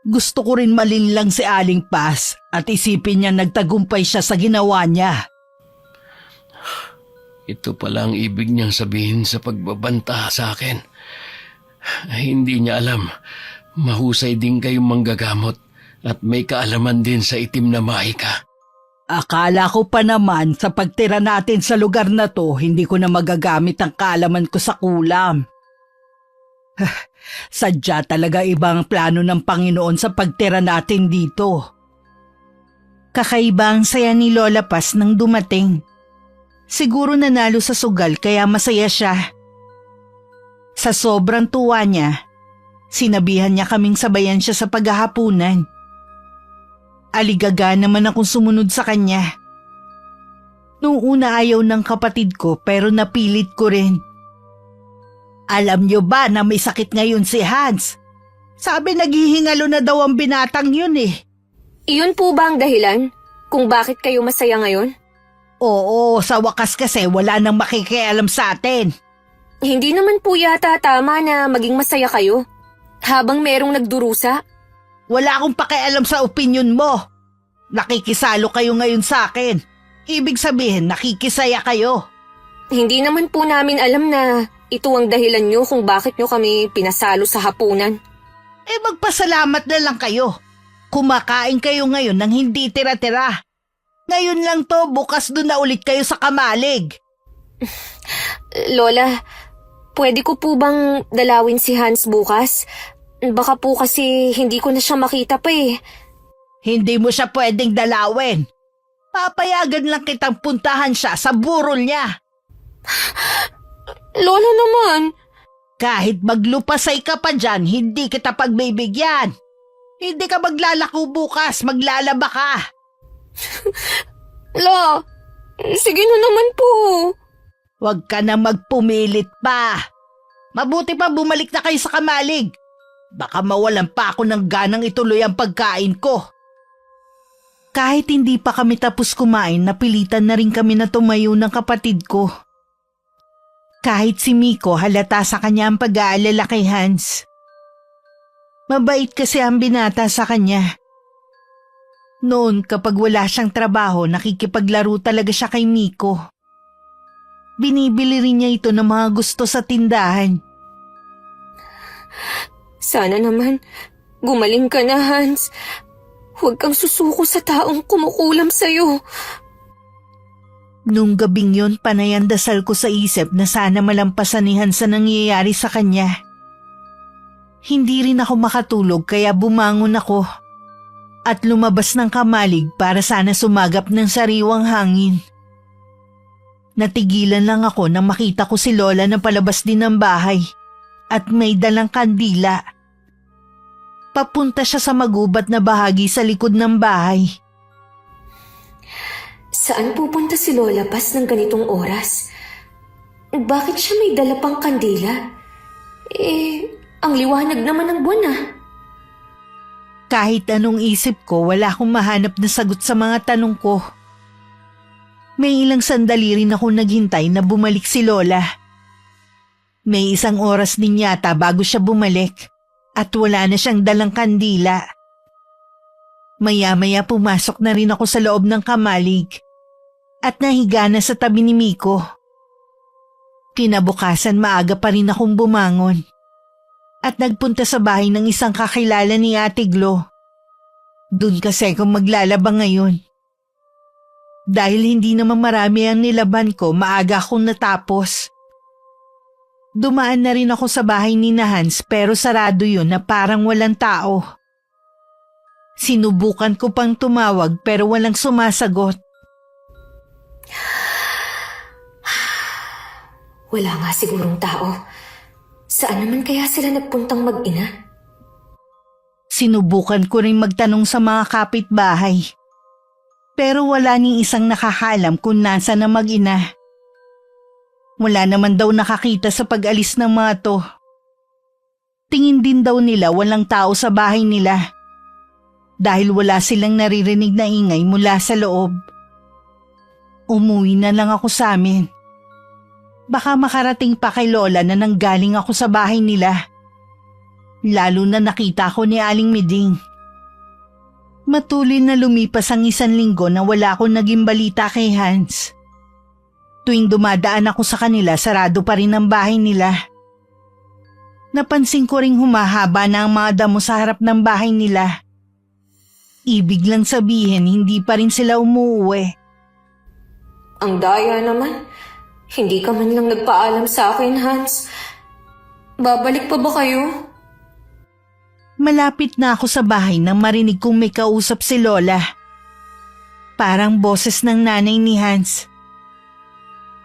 Gusto ko rin malinlang si Aling Paz at isipin niya nagtagumpay siya sa ginawa niya. Ito pala ang ibig niyang sabihin sa pagbabanta sa akin. Hindi niya alam. Mahusay din kayong manggagamot at may kaalaman din sa itim na mahika. Akala ko pa naman sa pagtira natin sa lugar na to, hindi ko na magagamit ang kaalaman ko sa kulam. Sadya talaga ibang plano ng Panginoon sa pagtira natin dito. Kakaiba ang saya ni Lola Paz nang dumating. Siguro nanalo sa sugal kaya masaya siya. Sa sobrang tuwa niya, sinabihan niya kaming sabayan siya sa paghahapunan. Aligaga naman akong sumunod sa kanya. Noong una ayaw ng kapatid ko pero napilit ko rin. Alam niyo ba na may sakit ngayon si Hans? Sabi naghihingalo na daw ang binatang yun eh. Iyon po ba ang dahilan kung bakit kayo masaya ngayon? Oo, sa wakas kasi wala nang makikialam sa atin. Hindi naman po yata tama na maging masaya kayo habang merong nagdurusa. Wala akong pakialam sa opinyon mo. Nakikisalo kayo ngayon sa akin. Ibig sabihin, nakikisaya kayo. Hindi naman po namin alam na ito ang dahilan nyo kung bakit nyo kami pinasalo sa hapunan. Magpasalamat na lang kayo. Kumakain kayo ngayon ng hindi tira-tira. Ngayon lang to, bukas doon na ulit kayo sa kamalig. Lola, pwede ko po bang dalawin si Hans bukas? Baka po kasi hindi ko na siya makita pa eh. Hindi mo siya pwedeng dalawin. Papayagan lang kitang puntahan siya sa burol niya. Lola naman. Kahit maglupasay ka pa dyan, hindi kita pagbibigyan. Hindi ka maglalako bukas, maglalaba ka. La, sige na naman po. Huwag ka na magpumilit pa. Mabuti pa bumalik na kayo sa kamalig. Baka mawalan pa ako ng ganang ituloy ang pagkain ko. Kahit hindi pa kami tapos kumain, napilitan na rin kami na tumayo ng kapatid ko. Kahit si Miko, halata sa kanya ang pag-aalala kay Hans. Mabait kasi ang binata sa kanya. Noon kapag wala siyang trabaho, nakikipaglaro talaga siya kay Miko. Binibili rin niya ito ng mga gusto sa tindahan. Sana naman, gumaling ka na, Hans. Huwag kang susuko sa taong kumukulam sa'yo. Nung gabing yon, panay ang dasal ko sa isip na sana malampasan ni Hans sa nangyayari sa kanya. Hindi rin ako makatulog kaya bumangon ako at lumabas ng kamalig para sana sumagap ng sariwang hangin. Natigilan lang ako nang makita ko si Lola na palabas din ng bahay at may dalang kandila. Papunta siya sa magubat na bahagi sa likod ng bahay. Saan pupunta si Lola Paz ng ganitong oras? Bakit siya may dala pang kandila? Ang liwanag naman ng buwan ah. Kahit anong isip ko, wala akong mahanap na sagot sa mga tanong ko. May ilang sandali rin ako naghintay na bumalik si Lola. May 1 oras din yata bago siya bumalik at wala na siyang dalang kandila. Maya-maya pumasok na rin ako sa loob ng kamalig at nahiga na sa tabi ni Miko. Kinabukasan maaga pa rin akong bumangon at nagpunta sa bahay ng isang kakilala ni Ate Glo. Doon kasi ako maglalaba ngayon. Dahil hindi naman marami ang nilaban ko, maaga akong natapos. Dumaan na rin ako sa bahay ni Hans pero sarado yun na parang walang tao. Sinubukan ko pang tumawag pero walang sumasagot. Wala nga sigurong tao. Saan naman kaya sila nagpuntang mag-ina? Sinubukan ko rin magtanong sa mga kapitbahay. Pero wala ni isang nakakalam kung nasa na mag-ina. Wala naman daw nakakita sa pag-alis ng mga to. Tingin din daw nila walang tao sa bahay nila. Dahil wala silang naririnig na ingay mula sa loob. Umuwi na lang ako sa amin. Baka makarating pa kay Lola na nanggaling ako sa bahay nila. Lalo na nakita ko ni Aling Miding. Matuloy na lumipas ang 1 linggo na wala akong naging balita kay Hans. Tuwing dumadaan ako sa kanila, sarado pa rin ang bahay nila. Napansin ko ring humahaba na ang mga damo sa harap ng bahay nila. Ibig lang sabihin, hindi pa rin sila umuuwi. Ang daya naman. Hindi ka man lang nagpaalam sa akin, Hans. Babalik pa ba kayo? Malapit na ako sa bahay nang marinig kong may kausap si Lola. Parang boses ng nanay ni Hans.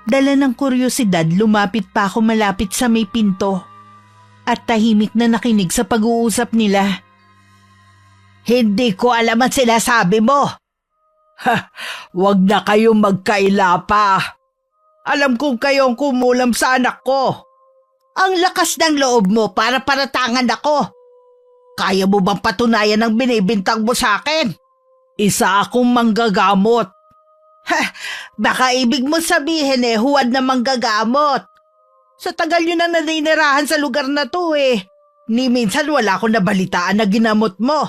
Dala ng kuryosidad, lumapit pa ako malapit sa may pinto at tahimik na nakinig sa pag-uusap nila. Hindi ko alam ang sinasabi mo. Wag na kayong magkaila pa. Alam kong kayong kumulam sa anak ko. Ang lakas ng loob mo para paratangan ako. Kaya mo bang patunayan ang binibintang mo sa akin? Isa akong manggagamot. Baka ibig mo sabihin huwad na manggagamot. Sa tagal nyo na naninirahan sa lugar na to ni minsan wala akong nabalitaan na ginamot mo.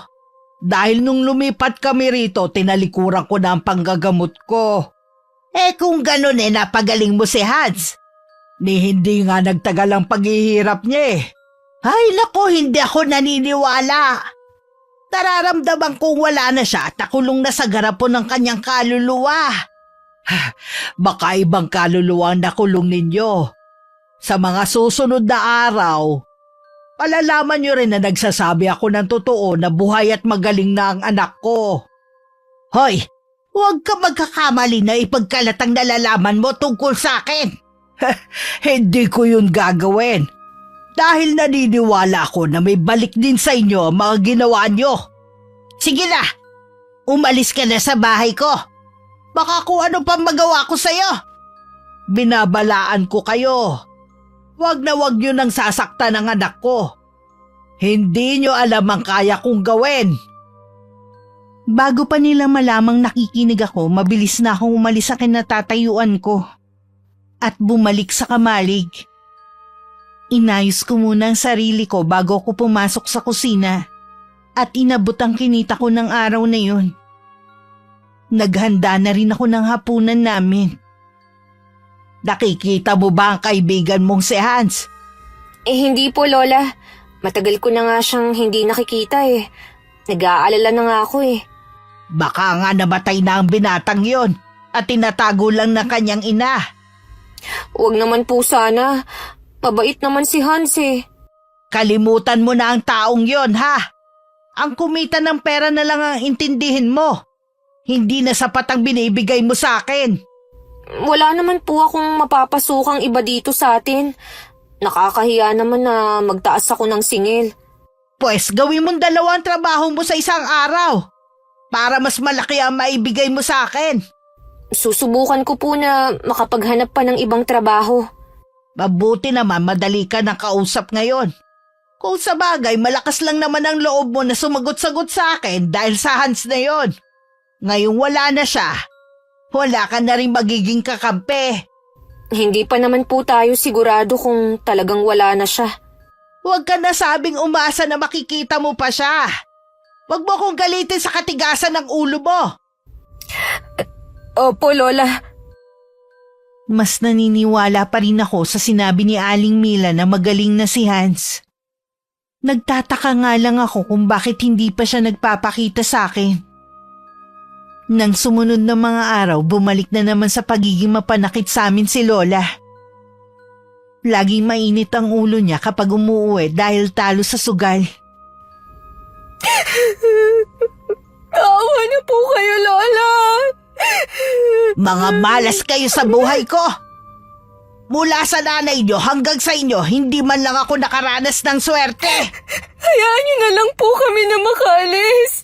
Dahil nung lumipat kami rito, tinalikuran ko na ang panggagamot ko. Kung ganun napagaling mo si Hans. Ni hindi nga nagtagal ang paghihirap niya Ay nako, hindi ako naniniwala. Nararamdaman kong wala na siya at nakulong na sa garapon ng kanyang kaluluwa. Baka ibang kaluluwa ang nakulong ninyo. Sa mga susunod na araw, palalaman niyo rin na nagsasabi ako ng totoo na buhay at magaling na ang anak ko. Hoy, huwag ka magkakamali na ipagkalat ang nalalaman mo tungkol sa akin. Hindi ko yun gagawin. Dahil naniniwala ako na may balik din sa inyo ang mga ginawa nyo. Sige na, umalis ka na sa bahay ko. Baka kung ano pang magawa ko sa'yo. Binabalaan ko kayo. Wag na wag nyo nang sasaktan ang anak ko. Hindi nyo alam ang kaya kong gawin. Bago pa nila malamang nakikinig ako, mabilis na akong umalis sa kinatatayuan ko at bumalik sa kamalig. Inayos ko muna ang sarili ko bago ako pumasok sa kusina at inabot ang kinita ko ng araw na yun. Naghanda na rin ako ng hapunan namin. Nakikita mo ba ang kaibigan mong si Hans? Hindi po, Lola. Matagal ko na nga siyang hindi nakikita eh. Nag-aalala na nga ako eh. Baka nga namatay na ang binatang yon at tinatago lang ng kanyang ina. Huwag naman po sana. Mabait naman si Hans eh. Kalimutan mo na ang taong yon, ha? Ang kumita ng pera na lang ang intindihin mo. Hindi na sapat ang binibigay mo sa akin. Wala naman po akong mapapasukang iba dito sa atin. Nakakahiya naman na magtaas ako ng singil. Pwes gawin mong dalawang trabaho mo sa isang araw para mas malaki ang maibigay mo sa akin. Susubukan ko po na makapaghanap pa ng ibang trabaho. Mabuti naman madali ka ng kausap ngayon. Kung sa bagay, malakas lang naman ang loob mo na sumagot-sagot sa akin dahil sa Hans na yon. Ngayong wala na siya, wala ka na rin magiging kakampi. Hindi pa naman po tayo sigurado kung talagang wala na siya. Huwag ka na sabing umasa na makikita mo pa siya. Huwag mo kong galitin sa katigasan ng ulo mo. Opo, Lola. Mas naniniwala pa rin ako sa sinabi ni Aling Mila na magaling na si Hans. Nagtataka nga lang ako kung bakit hindi pa siya nagpapakita sa akin. Nang sumunod na mga araw, bumalik na naman sa pagiging mapanakit sa amin si Lola. Laging mainit ang ulo niya kapag umuuwi dahil talo sa sugal. Awa na po kayo, Lola. Mga malas kayo sa buhay ko! Mula sa nanay niyo hanggang sa inyo, hindi man lang ako nakaranas ng swerte. Hayaan niyo na lang po kami na makaalis.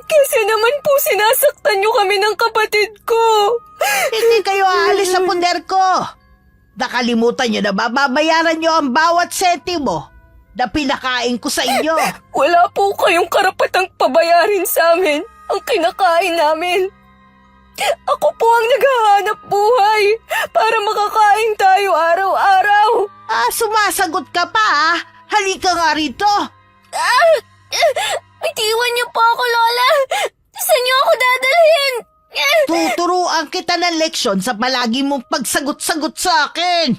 Kasi naman po sinasaktan niyo kami ng kapatid ko. Hindi kayo aalis sa punder ko. Nakalimutan niyo na babayaran niyo ang bawat sentimo na pinakain ko sa inyo. Wala po kayong karapatang pabayarin sa amin ang kinakain namin. Ako po ang naghahanap buhay para makakain tayo araw-araw. Sumasagot ka pa ah. Halika nga rito. Bitiwan niyo po ako, Lola. Saan niyo ako dadalhin? Tuturuan kita ng leksyon sa palagi mong pagsagot-sagot sa akin.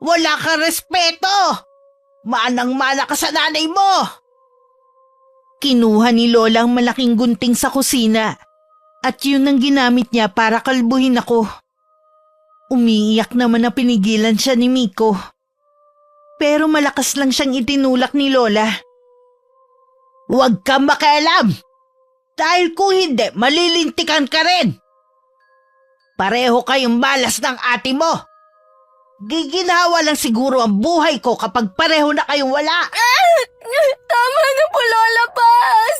Wala kang respeto. Manang-mana ka sa nanay mo. Kinuha ni Lola ang malaking gunting sa kusina at yun ang ginamit niya para kalbuhin ako. Umiiyak naman na pinigilan siya ni Miko. Pero malakas lang siyang itinulak ni Lola. Huwag kang makialam! Dahil kung hindi, malilintikan ka rin! Pareho kayong malas ng ate mo! Giginawa lang siguro ang buhay ko kapag pareho na kayong wala! Tama na po, Lola Paz!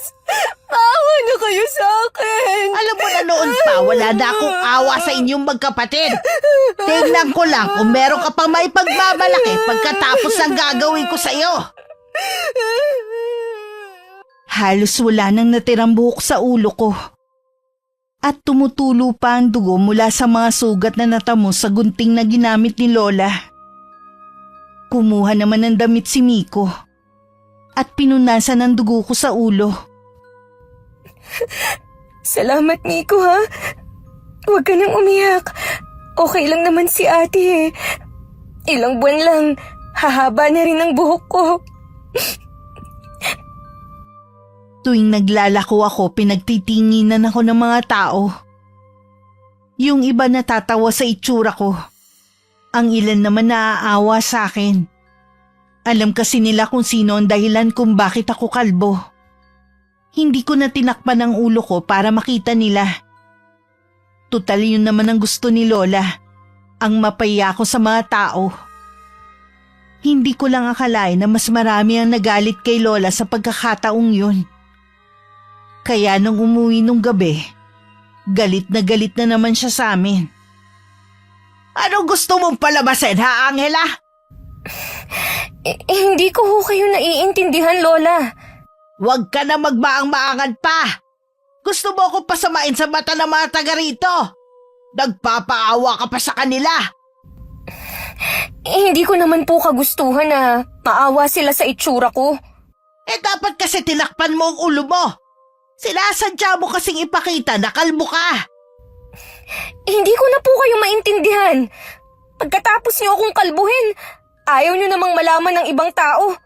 Maawa na kayo sa akin! Alam mo na noon pa, wala na akong awa sa inyong magkapatid. Tingnan ko lang kung meron ka pang may pagmamalaki pagkatapos ng gagawin ko sa iyo. Halos wala nang natirang buhok sa ulo ko. At tumutulo pa ang dugo mula sa mga sugat na natamo sa gunting na ginamit ni Lola. Kumuha naman ng damit si Miko at pinunasan ang dugo ko sa ulo. Salamat, Miko, ha? Huwag ka nang umiyak. Okay lang naman si ate eh. Ilang buwan lang, hahaba na rin ang buhok ko. Tuwing naglalako ako, pinagtitinginan ako ng mga tao. Yung iba natatawa sa itsura ko. Ang ilan naman naaawa sa akin. Alam kasi nila kung sino ang dahilan kung bakit ako kalbo. Hindi ko na tinakpan ang ulo ko para makita nila. Tutal yun naman ang gusto ni Lola, ang mapaya ko sa mga tao. Hindi ko lang akalain na mas marami ang nagalit kay Lola sa pagkakataong yun. Kaya nung umuwi nung gabi, galit na naman siya sa amin. Anong gusto mong palabasin, ha, Angela? Hindi ko ho kayo naiintindihan, Lola. Huwag ka na magmaang-maangan pa. Gusto mo akong pasamain sa mata ng mga taga rito. Nagpapaawa ka pa sa kanila. Hindi ko naman po kagustuhan na maawa sila sa itsura ko. Dapat kasi tinakpan mo ang ulo mo. Sinasadya mo kasing ipakita na kalbo ka. Hindi ko na po kayo maintindihan. Pagkatapos niyo akong kalbuhin, ayaw niyo namang malaman ng ibang tao.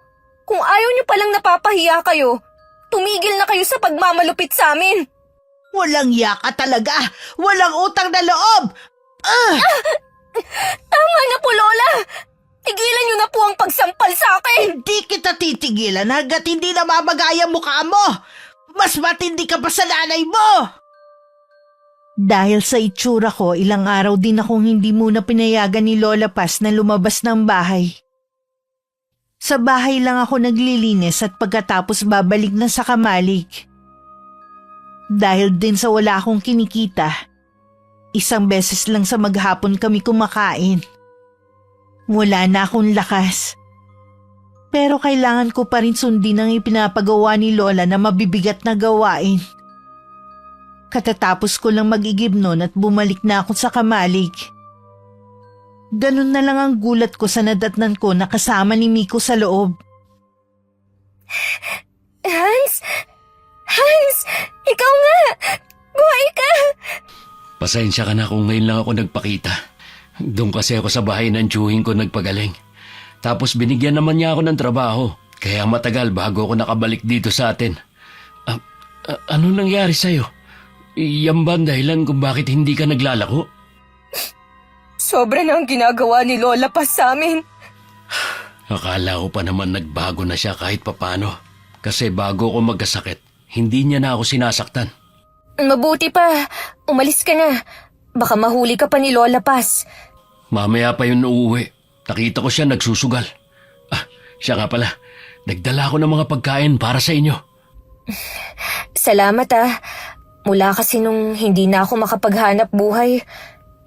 Kung ayaw niyo palang napapahiya kayo, tumigil na kayo sa pagmamalupit sa amin. Walang yaka talaga. Walang utang na loob. Tama na po, Lola. Tigilan niyo na po ang pagsampal sa akin. Hindi kita titigilan hanggat hindi na mamagaya mukha mo. Mas matindi ka pa sa nanay mo. Dahil sa itsura ko, ilang araw din akong hindi muna pinayagan ni Lola Paz na lumabas ng bahay. Sa bahay lang ako naglilinis at pagkatapos babalik na sa kamalig. Dahil din sa wala akong kinikita, isang beses lang sa maghapon kami kumakain. Wala na akong lakas. Pero kailangan ko pa rin sundin ang ipinapagawa ni Lola na mabibigat na gawain. Katatapos ko lang mag-igib nun at bumalik na ako sa kamalig. Ganun na lang ang gulat ko sa nadatnan ko na kasama ni Miko sa loob. Hans! Hans! Ikaw nga! Buhay ka! Pasensya ka na kung ngayon lang ako nagpakita. Doon kasi ako sa bahay ng tiyuhin ko nagpagaling. Tapos binigyan naman niya ako ng trabaho. Kaya matagal bago ako nakabalik dito sa atin. Ano nangyari sa'yo? Yan ba ang dahilan kung bakit hindi ka naglalako? Sobra na ang ginagawa ni Lola Paz sa amin. Akala ko pa naman nagbago na siya kahit papano. Kasi bago ako magkasakit, hindi niya na ako sinasaktan. Mabuti pa. Umalis ka na. Baka mahuli ka pa ni Lola Paz. Mamaya pa yun uuwi. Nakita ko siya nagsusugal. Siya nga pala. Nagdala ako ng mga pagkain para sa inyo. Salamat Mula kasi nung hindi na ako makapaghanap buhay,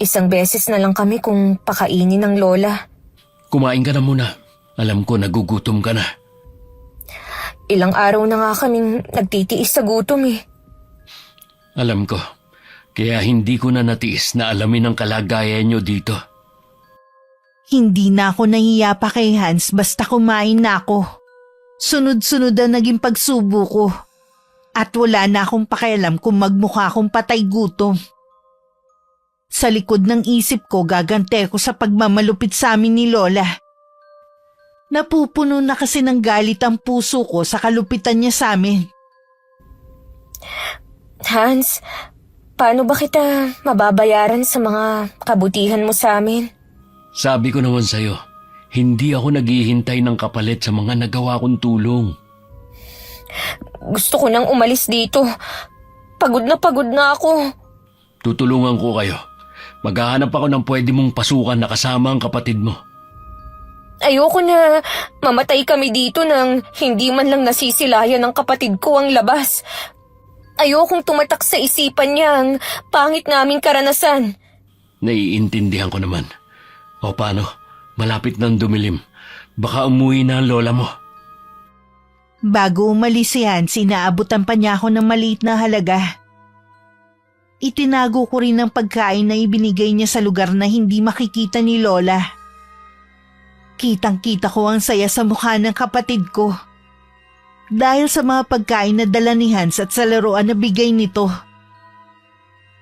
isang beses na lang kami kung pakainin ng Lola. Kumain ka na muna. Alam ko nagugutom ka na. Ilang araw na nga kaming nagtitiis sa gutom Alam ko. Kaya hindi ko na natiis na alamin ang kalagayan niyo dito. Hindi na ako nahiya pa kay Hans basta kumain na ako. Sunod-sunod ang naging pagsubo ko. At wala na akong pakialam kung magmukha akong patay gutom. Sa likod ng isip ko gagante ko sa pagmamalupit sa amin ni Lola. Napupuno na kasi ng galit ang puso ko sa kalupitan niya sa amin. Hans, paano ba kita mababayaran sa mga kabutihan mo sa amin? Sabi ko naman sa'yo, hindi ako naghihintay ng kapalit sa mga nagawa kong tulong. Gusto ko nang umalis dito. Pagod na ako. Tutulungan ko kayo. Maghahanap ako ng pwede mong pasukan na kasama ang kapatid mo. Ayoko na mamatay kami dito nang hindi man lang nasisilayan ng kapatid ko ang labas. Ayokong tumatak sa isipan niya ang pangit naming karanasan. Naiintindihan ko naman. O paano? Malapit nang dumilim. Baka umuwi na ang lola mo. Bago umalis si Hans, inaabutan pa niya ako ng maliit na halaga. Itinago ko rin ang pagkain na ibinigay niya sa lugar na hindi makikita ni Lola. Kitang-kita ko ang saya sa mukha ng kapatid ko. Dahil sa mga pagkain na dala ni Hans at sa laruan na bigay nito.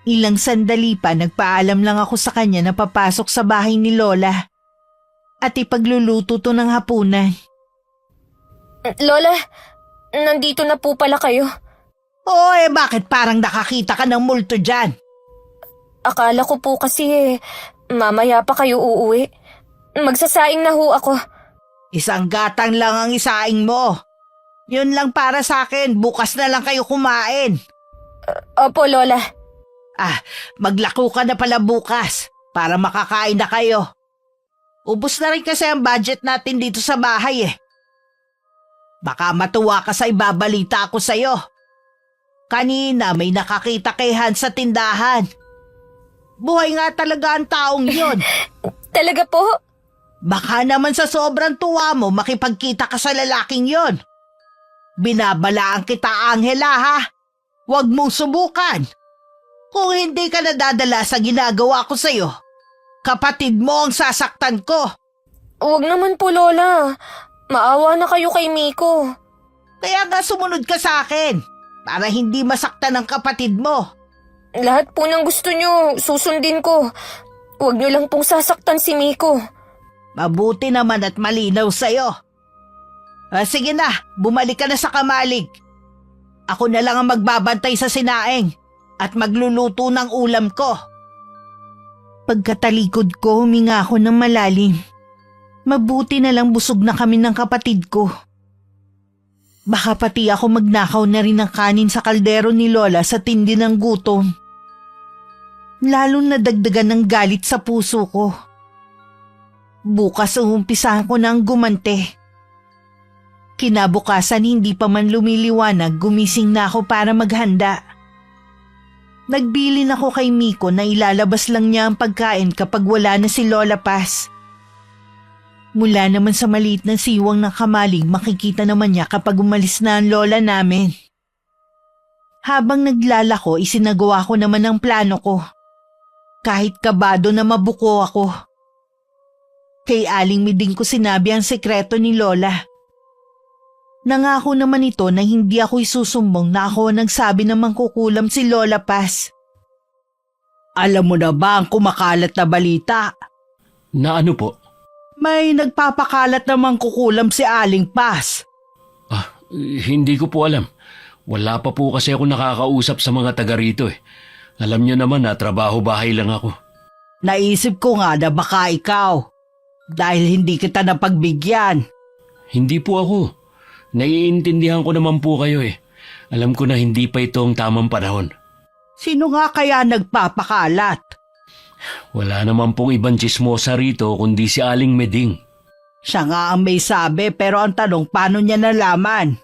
Ilang sandali pa nagpaalam lang ako sa kanya na papasok sa bahay ni Lola at ipagluluto to ng hapunan. Lola, nandito na po pala kayo. Bakit parang nakakita ka ng multo dyan? Akala ko po kasi mamaya pa kayo uuwi. Magsasaing na ho ako. Isang gatang lang ang isaing mo. Yun lang para sa akin, bukas na lang kayo kumain. Opo, Lola. Maglako ka na pala bukas para makakain na kayo. Ubus na rin kasi ang budget natin dito sa bahay Baka matuwa ka sa ibabalita ko sa'yo. Kanina may nakakita kay Hans sa tindahan. Buhay nga talaga ang taong yun. Talaga po? Baka naman sa sobrang tuwa mo makipagkita ka sa lalaking yon. Binabalaan kita, Angela, ha? Huwag mong subukan. Kung hindi ka nadadala sa ginagawa ko sa'yo, kapatid mo ang sasaktan ko. Huwag naman po, Lola. Maawa na kayo kay Miko. Kaya nga sumunod ka sa akin. para hindi masaktan ng kapatid mo. Lahat po ng gusto nyo, susundin ko. Huwag nyo lang pong sasaktan si Miko. Mabuti naman at malinaw sa'yo. Sige na, bumalik ka na sa kamalig. Ako na lang ang magbabantay sa sinaing at magluluto ng ulam ko. Pagkatalikod ko, huminga ako ng malalim. Mabuti na lang busog na kami ng kapatid ko. Baka pati ako magnakaw na rin ng kanin sa kaldero ni Lola sa tindi ng gutom. Lalong nadagdagan ng galit sa puso ko. Bukas umpisahan ko na ang gumante. Kinabukasan hindi pa man lumiliwanag, gumising na ako para maghanda. Nagbilin ako kay Miko na ilalabas lang niya ang pagkain kapag wala na si Lola Paz. Mula naman sa maliit na siwang ng kamalig, makikita naman niya kapag umalis na ang lola namin. Habang naglalako, isinagawa ko naman ang plano ko. Kahit kabado na mabuko ako. Kay Aling Miding ko sinabi ang sekreto ni Lola. Nangako naman ito na hindi ako isusumbong na ako nagsabi na mangkukulam si Lola Paz. Alam mo na ba ang kumakalat na balita? Na ano po? May nagpapakalat namang kukulam si Aling Paz. Hindi ko po alam. Wala pa po kasi ako nakakausap sa mga taga rito eh. Alam niyo naman na trabaho-bahay lang ako. Naisip ko nga na baka ikaw. Dahil hindi kita napagbigyan. Hindi po ako. Naiintindihan ko naman po kayo eh. Alam ko na hindi pa ito ang tamang panahon. Sino nga kaya nagpapakalat? Wala naman pong ibang chismosa rito kundi si Aling Meding. Siya nga ang may sabi pero ang tanong paano niya nalaman?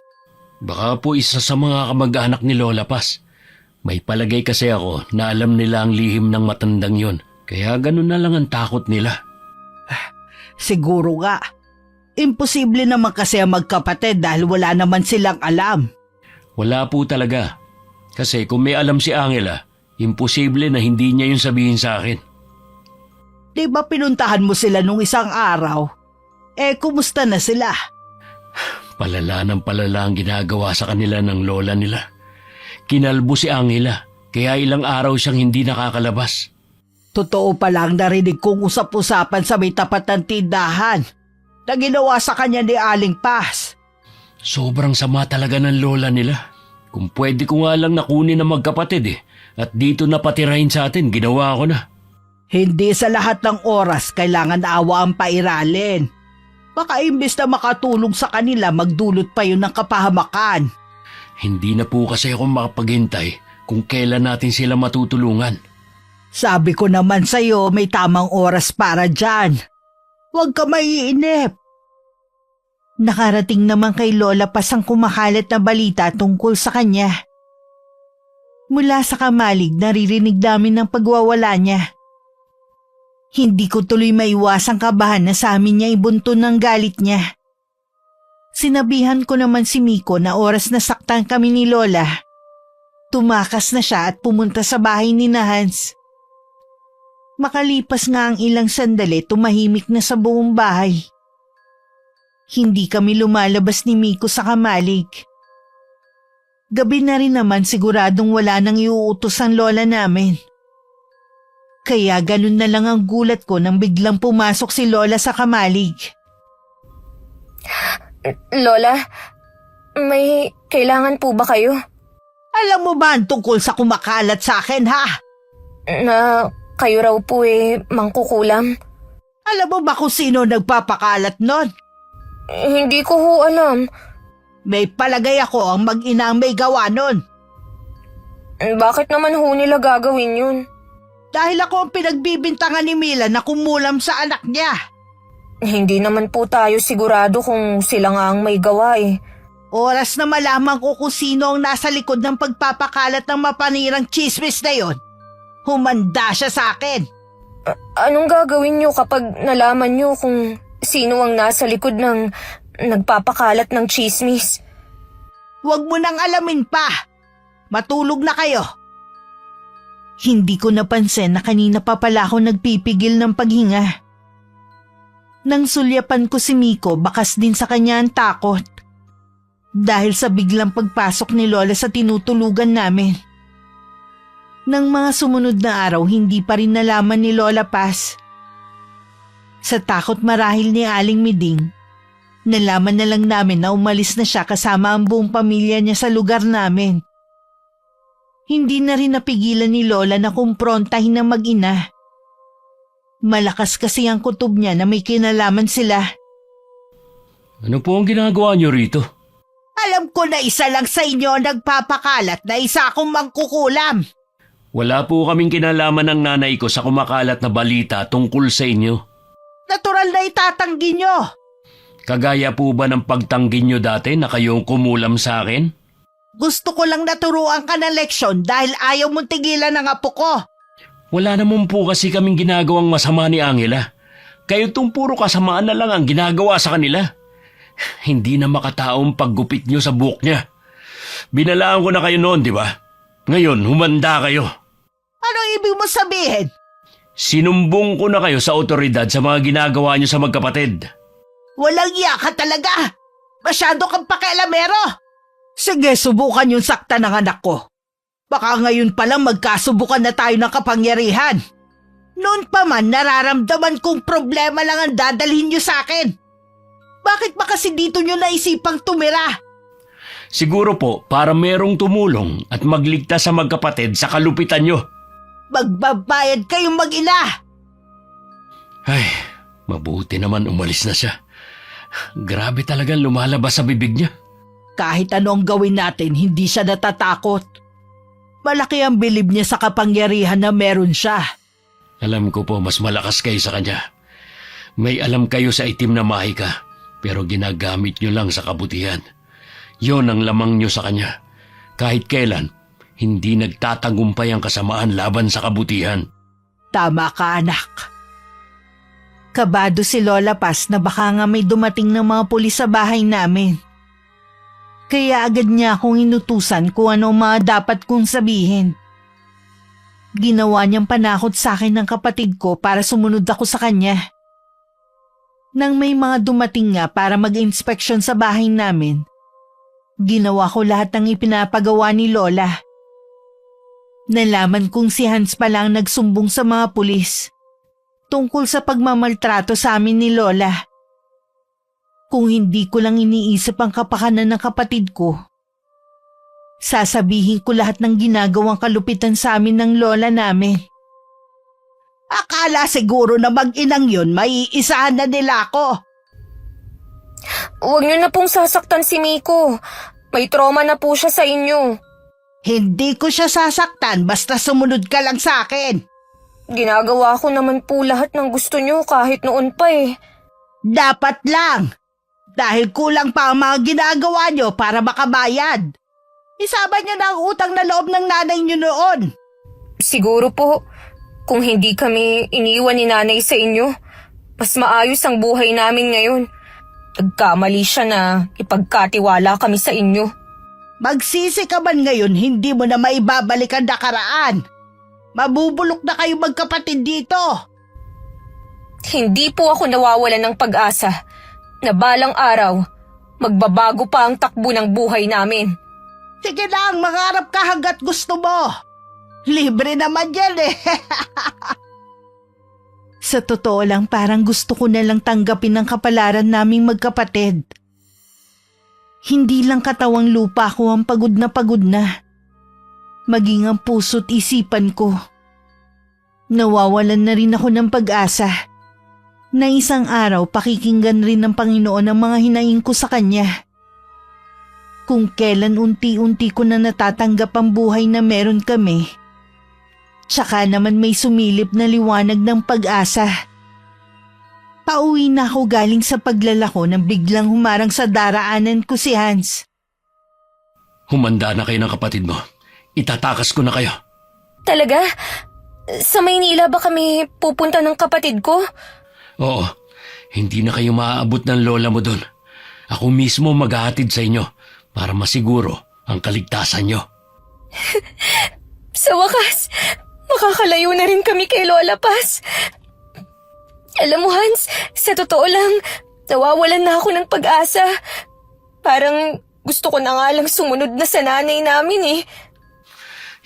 Baka po isa sa mga kamag-anak ni Lola Paz. May palagay kasi ako na alam nila ang lihim ng matandang yon. Kaya ganun na lang ang takot nila. Siguro nga. Imposible naman kasi ang magkapatid dahil wala naman silang alam. Wala po talaga. Kasi kung may alam si Angela, imposible na hindi niya yung sabihin sa akin. Di ba pinuntahan mo sila nung isang araw? Kumusta na sila? Palala ng palala ang ginagawa sa kanila ng lola nila. Kinalbo si Angela, kaya ilang araw siyang hindi nakakalabas. Totoo palang narinig kong usap-usapan sa may tapat ng tindahan na ginawa sa kanya ni Aling Paz. Sobrang sama talaga ng lola nila. Kung pwede ko nga lang nakunin na magkapatid at dito na patirahin sa atin, ginawa ko na. Hindi sa lahat ng oras kailangan awa ang pairalin. Baka imbes na makatulong sa kanila, magdulot pa yun ng kapahamakan. Hindi na po kasi ako makapaghintay kung kailan natin sila matutulungan. Sabi ko naman sa'yo, may tamang oras para dyan. Huwag ka maiinip. Nakarating naman kay Lola Paz ang kumakalat na balita tungkol sa kanya. Mula sa kamalig, naririnig namin ang pagwawala niya. Hindi ko tuloy maiwasang kabahan na sa amin niya ibunton ng galit niya. Sinabihan ko naman si Miko na oras na saktan kami ni Lola. Tumakas na siya at pumunta sa bahay ni Hans. Makalipas nga ang ilang sandali, tumahimik na sa buong bahay. Hindi kami lumalabas ni Miko sa kamalig. Gabi na rin naman siguradong wala nang iuutos ang lola namin. Kaya ganun na lang ang gulat ko nang biglang pumasok si Lola sa kamalig. Lola, may kailangan po ba kayo? Alam mo ba ang tungkol sa kumakalat sa akin, ha? Na kayo raw po mangkukulam? Alam mo ba kung sino nagpapakalat nun? Hindi ko ho alam. May palagay ako ang mag-ina ang may gawa nun. Bakit naman ho nila gagawin yun? Dahil ako ang pinagbibintangan ni Mila na kumulam sa anak niya. Hindi naman po tayo sigurado kung sila nga ang may gawa Oras na malaman ko kung sino ang nasa likod ng pagpapakalat ng mapanirang chismis na yon. Humanda siya sa akin. Anong gagawin niyo kapag nalaman niyo kung sino ang nasa likod ng nagpapakalat ng chismis? Huwag mo nang alamin pa. Matulog na kayo. Hindi ko napansin na kanina pa pala ako nagpipigil ng paghinga. Nang sulyapan ko si Miko, bakas din sa kanya ang takot. dahil sa biglang pagpasok ni Lola sa tinutulugan namin. Nang mga sumunod na araw, hindi pa rin nalaman ni Lola Paz. Sa takot marahil ni Aling Miding, nalaman na lang namin na umalis na siya kasama ang buong pamilya niya sa lugar namin. Hindi na rin napigilan ni Lola na kumprontahin ng mag-ina. Malakas kasi ang kutob niya na may kinalaman sila. Ano po ang ginagawa niyo rito? Alam ko na isa lang sa inyo ang nagpapakalat na isa akong mangkukulam. Wala po kaming kinalaman ng nanay ko sa kumakalat na balita tungkol sa inyo. Natural na itatanggi nyo. Kagaya po ba ng pagtanggi niyo dati na kayong kumulam sa akin? Gusto ko lang naturuan ka ng leksyon dahil ayaw mong tigilan ng apo ko. Wala naman po kasi kaming ginagawang masama ni Angela. Kayo tong puro kasamaan na lang ang ginagawa sa kanila. Hindi na makataong paggupit niyo sa buhok niya. Binalaan ko na kayo noon, di ba? Ngayon, humanda kayo. Anong ibig mo sabihin? Sinumbong ko na kayo sa otoridad sa mga ginagawa niyo sa magkapatid. Walang iya ka talaga. Masyado kang pakialamero. Sige, subukan yung sakta ng anak ko. Baka ngayon pa lang magkasubukan na tayo ng kapangyarihan. Noon pa man nararamdaman kong problema lang ang dadalhin niyo sa akin. Bakit ba kasi dito niyo naisipang tumira? Siguro po para merong tumulong at magligtas sa magkapatid sa kalupitan niyo. Magbabayad kayong mag-ina. Ay, mabuti naman umalis na siya. Grabe talagang lumalabas sa bibig niya. Kahit ano ang gawin natin, hindi siya natatakot. Malaki ang bilib niya sa kapangyarihan na meron siya. Alam ko po mas malakas kayo sa kanya. May alam kayo sa itim na mahika, pero ginagamit niyo lang sa kabutihan. Yon ang lamang niyo sa kanya. Kahit kailan, hindi nagtatagumpay ang kasamaan laban sa kabutihan. Tama ka, anak. Kabado si Lola Paz na baka nga may dumating ng mga pulis sa bahay namin. Kaya agad niya akong inutusan kung ano ang mga dapat kong sabihin. Ginawa niyang panakot sa akin ng kapatid ko para sumunod ako sa kanya. Nang may mga dumating nga para mag-inspeksyon sa bahay namin, ginawa ko lahat ng ipinapagawa ni Lola. Nalaman kong si Hans pa lang nagsumbong sa mga pulis tungkol sa pagmamaltrato sa amin ni Lola. Kung hindi ko lang iniisip ang kapakanan ng kapatid ko, sasabihin ko lahat ng ginagawang kalupitan sa amin ng lola namin. Akala siguro na mag-inang yun, maiisahan na nila ako. Huwag niyo na pong sasaktan si Miko. May trauma na po siya sa inyo. Hindi ko siya sasaktan basta sumunod ka lang sa akin. Ginagawa ko naman po lahat ng gusto niyo kahit noon pa eh. Dapat lang. Dahil kulang pa ang mga ginagawa niyo para makabayad. Isama niyo na ang utang na loob ng nanay niyo noon. Siguro po, kung hindi kami iniwan ni nanay sa inyo, mas maayos ang buhay namin ngayon. Nagkamali siya na ipagkatiwala kami sa inyo. Magsisi ka man ngayon, hindi mo na maibabalik ang nakaraan. Mabubulok na kayo magkapatid dito. Hindi po ako nawawalan ng pag-asa na balang araw, magbabago pa ang takbo ng buhay namin. Sige lang, mangarap ka hanggat gusto mo. Libre naman yan eh. Sa totoo lang, parang gusto ko na lang tanggapin ang kapalaran naming magkapatid. Hindi lang katawang lupa ko ang pagod na. Maging ang puso't isipan ko. Nawawalan na rin ako ng pag-asa. Na isang araw pakikinggan rin ng Panginoon ang mga hinaing ko sa Kanya. Kung kailan unti-unti ko na natatanggap ang buhay na meron kami, tsaka naman may sumilip na liwanag ng pag-asa. Pauwi na ako galing sa paglalako nang biglang humarang sa daraanan ko si Hans. Humanda na kayo ng kapatid mo. Itatakas ko na kayo. Talaga? Sa Maynila ba kami pupunta ng kapatid ko? Oo, hindi na kayo maaabot ng lola mo doon. Ako mismo maghahatid sa inyo para masiguro ang kaligtasan nyo. Sa wakas, makakalayo na rin kami kay Lola Paz. Alam mo Hans, sa totoo lang, nawawalan na ako ng pag-asa. Parang Gusto ko na nga lang sumunod na sa nanay namin eh.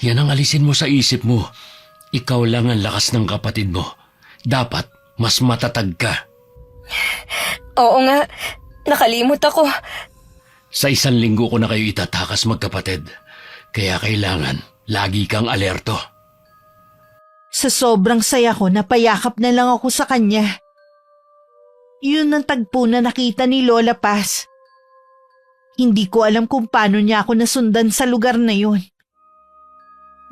Yan ang alisin mo sa isip mo. Ikaw lang ang lakas ng kapatid mo. Dapat mas matatag ka. Oo nga, nakalimot ako. Sa 1 linggo ko na kayo itatakas magkapatid. Kaya kailangan lagi kang alerto. Sa sobrang saya ko, napayakap na lang ako sa kanya. Yun ang tagpo na nakita ni Lola Paz. Hindi ko alam kung paano niya ako nasundan sa lugar na yun.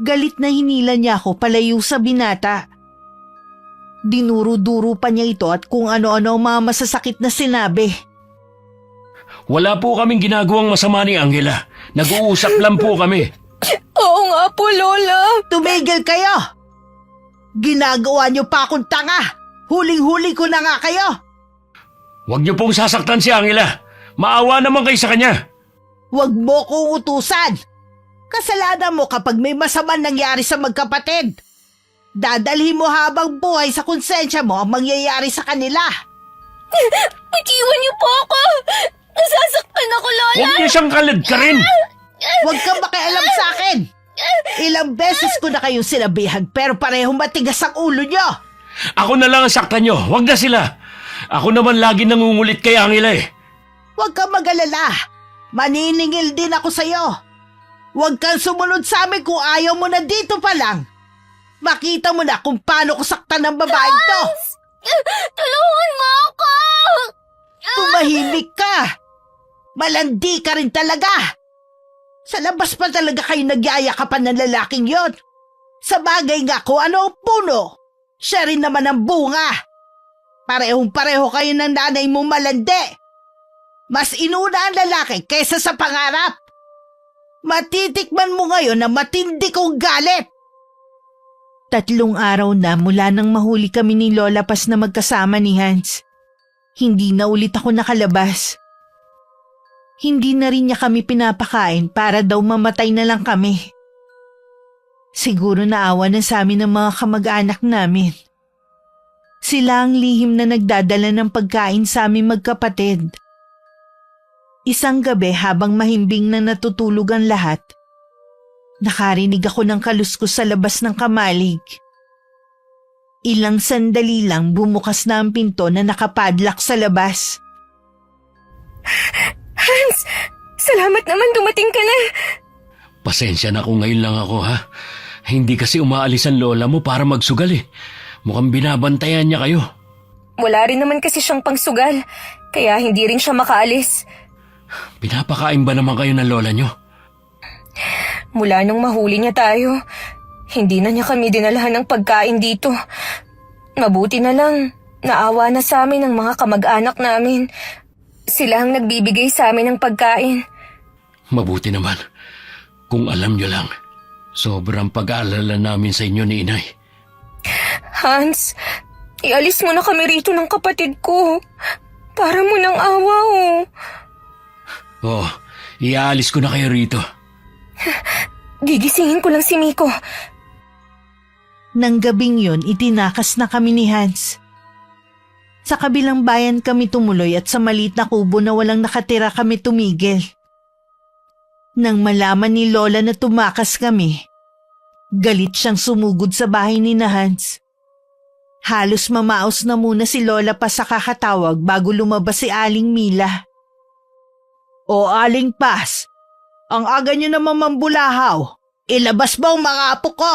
Galit na hinila niya ako palayo sa binata. Dinuro-duro pa niya ito at kung ano-ano ang mga masasakit na sinabi. Wala po kaming ginagawang masama ni Angela. Nag-uusap lang po kami. Oo nga po, Lola. Tumigil kayo! Ginagawa niyo pa akong tanga! Huling-huli ko na nga kayo! Huwag niyo pong sasaktan si Angela. Maawa naman kayo sa kanya. Huwag mo kong utusan! Kasalanan mo kapag may masamang nangyari sa magkapatid. Dadalhin mo habang buhay sa konsensya mo ang mangyayari sa kanila. Iwan niyo po ako. Nasasaktan ako, Lola. Huwag niyo siyang kaladkarin. Huwag kang makialam sa akin. Ilang beses ko na kayong sinabihan pero parehong matigas ang ulo niyo. Ako na lang ang saktan niyo. Huwag na sila. Ako naman lagi nangungulit kay Angela eh. Huwag kang mag-alala. Maniningil din ako sa'yo. Huwag kang sumunod sa amin kung ayaw mo na dito pa lang. Makita mo na kung paano ko saktan ng babaeng to. Tulungan mo ako. Tumahimik ka. Malandi ka rin talaga. Sa labas pa talaga kayo nagyayakapan ng lalaking yon. Sa bagay nga kung ano ang puno, siya rin naman ang bunga. Parehong-pareho kayo ng nanay mo malandi. Mas inuna ang lalaki kaysa sa pangarap. Matitikman mo ngayon na matindi kong galit. 3 araw na mula nang mahuli kami ni Lola Paz na magkasama ni Hans. Hindi na ulit ako nakalabas. Hindi na rin niya kami pinapakain para daw mamatay na lang kami. Siguro naawa na sa amin ng mga kamag-anak namin. Sila ang lihim na nagdadala ng pagkain sa aming magkapatid. Isang gabi habang mahimbing na natutulog ang lahat, nakarinig ako ng kaluskos sa labas ng kamalig. Ilang sandali lang bumukas na ang pinto na nakapadlock sa labas. Hans, salamat naman dumating ka na. Pasensya na kung ngayon lang ako ha. Hindi kasi umaalis ang lola mo para magsugal eh. Mukhang binabantayan niya kayo. Wala rin naman kasi siyang pangsugal, kaya hindi rin siya makaalis. Pinapakain ba naman kayo ng lola niyo? Mula nung mahuli niya tayo, hindi na niya kami dinalahan ng pagkain dito. Mabuti na lang, naawa na sa amin ang mga kamag-anak namin. Sila ang nagbibigay sa amin ng pagkain. Mabuti naman. Kung alam niyo lang, sobrang pag-aalala namin sa inyo ni Inay. Hans, ialis mo na kami rito ng kapatid ko. Para mo ng awa oh. Oo, iaalis ko na kayo rito. Gigisingin ko lang si Miko. Nang gabing yun, itinakas na kami ni Hans. Sa kabilang bayan kami tumuloy at sa maliit na kubo na walang nakatira kami tumigil. Nang malaman ni Lola na tumakas kami, galit siyang sumugod sa bahay ni na Hans. Halos mamaos na muna si Lola pa sa kakatawag bago lumabas si Aling Mila. O Aling Paz, ang aga niyo naman mambulahaw. Ilabas ba ang mga apo ko?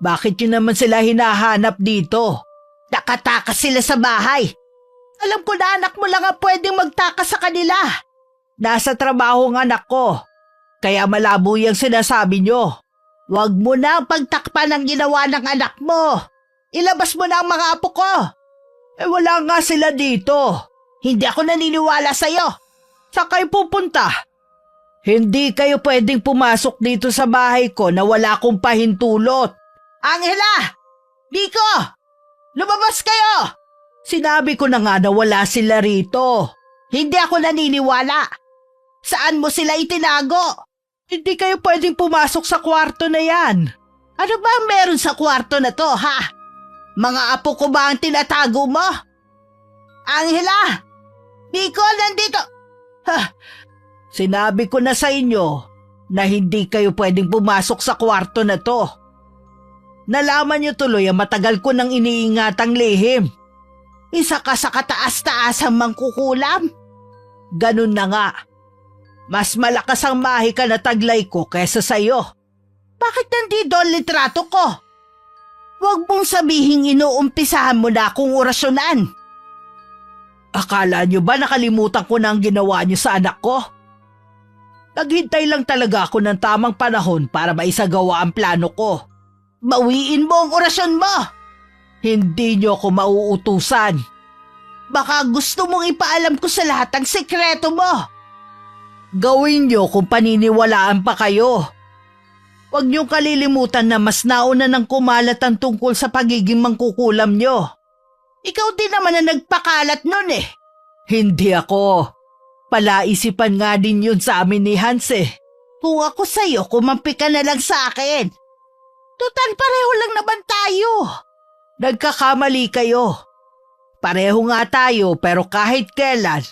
Bakit niyo naman sila hinahanap dito? Nakatakas sila sa bahay. Alam ko na anak mo lang ang pwedeng magtakas sa kanila. Nasa trabaho ang anak ko. Kaya malabo yung sinasabi niyo. Huwag mo na ang pagtakpan ng ginawa ng anak mo. Ilabas mo na ang mga apo ko. Wala nga sila dito. Hindi ako naniniwala sa'yo. Saan kayo pupunta? Hindi kayo pwedeng pumasok dito sa bahay ko na wala akong pahintulot. Angela! Biko! Lumabas kayo! Sinabi ko na nga na wala sila rito. Hindi ako naniniwala. Saan mo sila itinago? Hindi kayo pwedeng pumasok sa kwarto na yan. Ano ba ang meron sa kwarto na to, ha? Mga apo ko ba ang tinatago mo? Angela! Biko, nandito! Sinabi ko na sa inyo na hindi kayo pwedeng pumasok sa kwarto na to. Nalaman niyo tuloy ang matagal ko nang iniingatang lihim. Isa ka sa kataas-taasang mangkukulam. Ganun na nga. Mas malakas ang mahika na taglay ko kesa sa'yo. Bakit nandito ang litrato ko? Huwag mong sabihing inuumpisahan mo na akong orasyonan. Akala niyo ba nakalimutan ko na ang ginawa niyo sa anak ko? Naghintay lang talaga ako ng tamang panahon para maisagawa ang plano ko. Bawiin mo ang orasyon mo! Hindi niyo ako mauutusan. Baka gusto mong ipaalam ko sa lahat ang sekreto mo. Gawin niyo kung paniniwalaan pa kayo. Huwag niyong kalilimutan na mas nauna nang kumalat ang tungkol sa pagiging mangkukulam niyo. Ikaw din naman na nagpakalat nun eh. Hindi ako. Palaisipan nga din yun sa amin ni Hans eh. Kung ako sa'yo, kumampi ka na lang sa akin. Total pareho lang naman tayo. Nagkakamali kayo. Pareho nga tayo pero kahit kailan,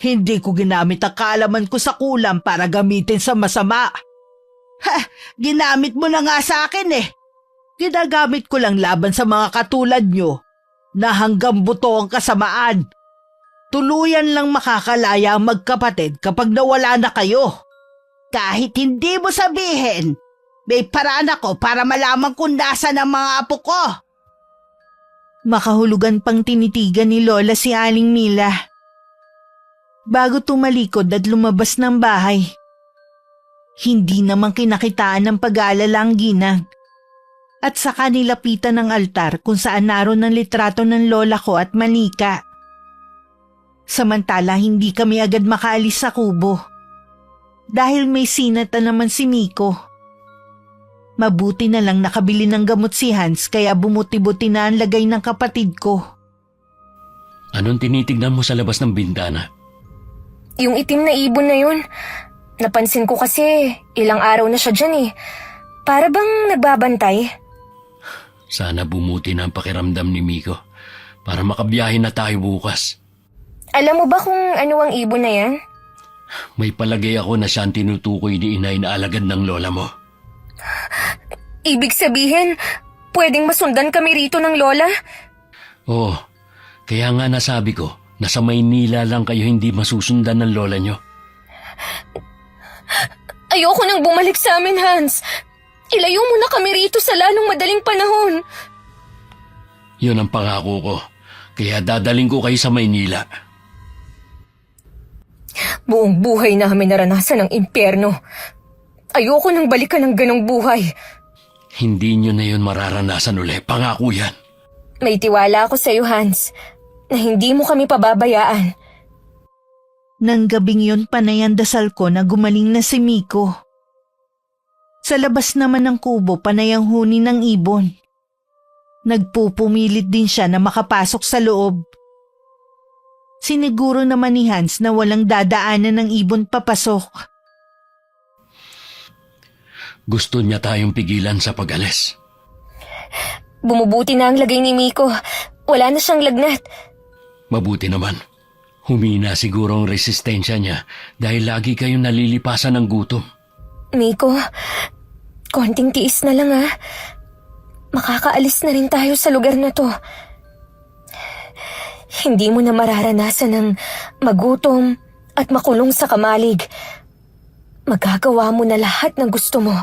hindi ko ginamit ang kaalaman ko sa kulam para gamitin sa masama. Ginamit mo na nga sa akin eh. Ginagamit ko lang laban sa mga katulad nyo na hanggang buto ang kasamaan. Tuluyan lang makakalaya ang magkapatid kapag nawala na kayo. Kahit hindi mo sabihin, may paraan ako para malaman kung nasa ng mga apo ko. Makahulugan pang tinitigan ni Lola si Aling Mila. Bago tumalikod at lumabas ng bahay, hindi naman kinakitaan ng pag-aalala ang ginang. At saka nilapitan ng altar kung saan naroon ang litrato ng lola ko at manika. Samantala hindi kami agad makaalis sa kubo. Dahil may sinata naman si Miko. Mabuti na lang nakabili ng gamot si Hans kaya bumuti-buti na ang lagay ng kapatid ko. Anong tinitignan mo sa labas ng bintana? Yung itim na ibon na yun. Napansin ko kasi ilang araw na siya dyan eh. Para bang nagbabantay? Sana bumuti na ang pakiramdam ni Miko para makabiyahe na tayo bukas. Alam mo ba kung ano ang ibon na yan? May palagay ako na siya ang tinutukoy ni inay na alagad ng lola mo. Ibig sabihin, pwedeng masundan kami rito ng lola? Oo, kaya nga nasabi ko na sa Maynila lang kayo hindi masusundan ng lola nyo. Ayoko nang bumalik sa amin, Hans. Ilayo mo na kami rito sa lalong madaling panahon. Yun ang pangako ko, kaya dadaling ko kayo sa Maynila. Buong buhay namin naranasan ang impyerno. Ayoko nang balikan ng ganong buhay. Hindi nyo na yun mararanasan uli, pangako yan. May tiwala ako sa iyo, Hans, na hindi mo kami pababayaan. Nang gabing yun panay ang dasal ko na gumaling na si Miko. Sa labas naman ng kubo panay ang huni ng ibon. Nagpupumilit din siya na makapasok sa loob. Siniguro naman ni Hans na walang dadaanan ng ibon papasok. Gusto niya tayong pigilan sa pag-alis. Bumubuti na ang lagay ni Miko. Wala na siyang lagnat. Mabuti naman. Humina siguro ang resistensya niya dahil lagi kayong nalilipasan ng gutom. Miko, konting tiis na lang ha. Makakaalis na rin tayo sa lugar na to. Hindi mo na mararanasan ng magutom at makulong sa kamalig. Magagawa mo na lahat ng gusto mo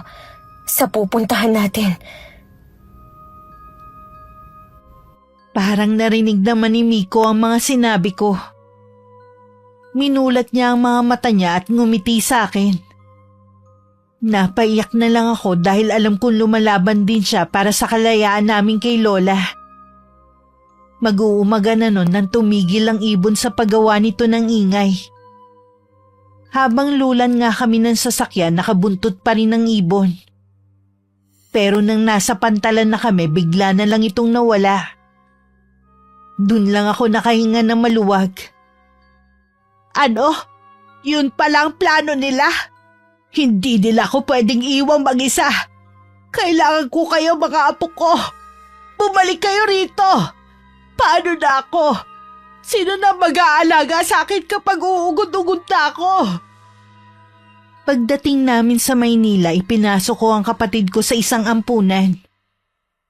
sa pupuntahan natin. Parang narinig naman ni Miko ang mga sinabi ko. Minulat niya ang mga mata niya at ngumiti sa akin. Napaiyak na lang ako dahil alam kong lumalaban din siya para sa kalayaan namin kay Lola. Mag-uumaga na nun nang tumigil ang ibon sa paggawa nito ng ingay. Habang lulan nga kami ng sasakyan, nakabuntot pa rin ang ibon. Pero nang nasa pantalan na kami, bigla na lang itong nawala. Dun lang ako nakahinga na maluwag. Ano? Yun pala ang plano nila? Hindi nila ako pwedeng iwang mag-isa. Kailangan ko kayo mga apo ko. Bumalik kayo rito. Paano na ako? Sino na mag-aalaga sa akin kapag uugod-ugod na ako? Pagdating namin sa Maynila, ipinasok ko ang kapatid ko sa isang ampunan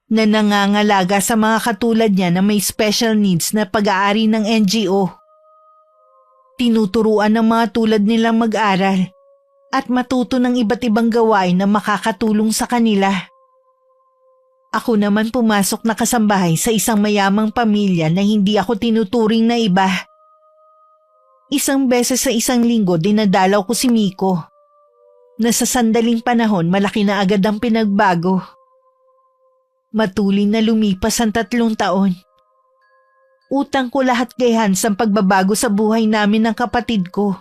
na nangangalaga sa mga katulad niya na may special needs na pag-aari ng NGO. Tinuturuan ng mga tulad nilang mag-aral at matuto ng iba't ibang gawain na makakatulong sa kanila. Ako naman pumasok na kasambahay sa isang mayamang pamilya na hindi ako tinuturing na iba. Isang beses sa isang linggo dinadalaw ko si Miko. Na sa sandaling panahon malaki na agad ang pinagbago. Matuloy na lumipas ang 3 taon. Utang ko lahat kay Hans ang pagbabago sa buhay namin ng kapatid ko.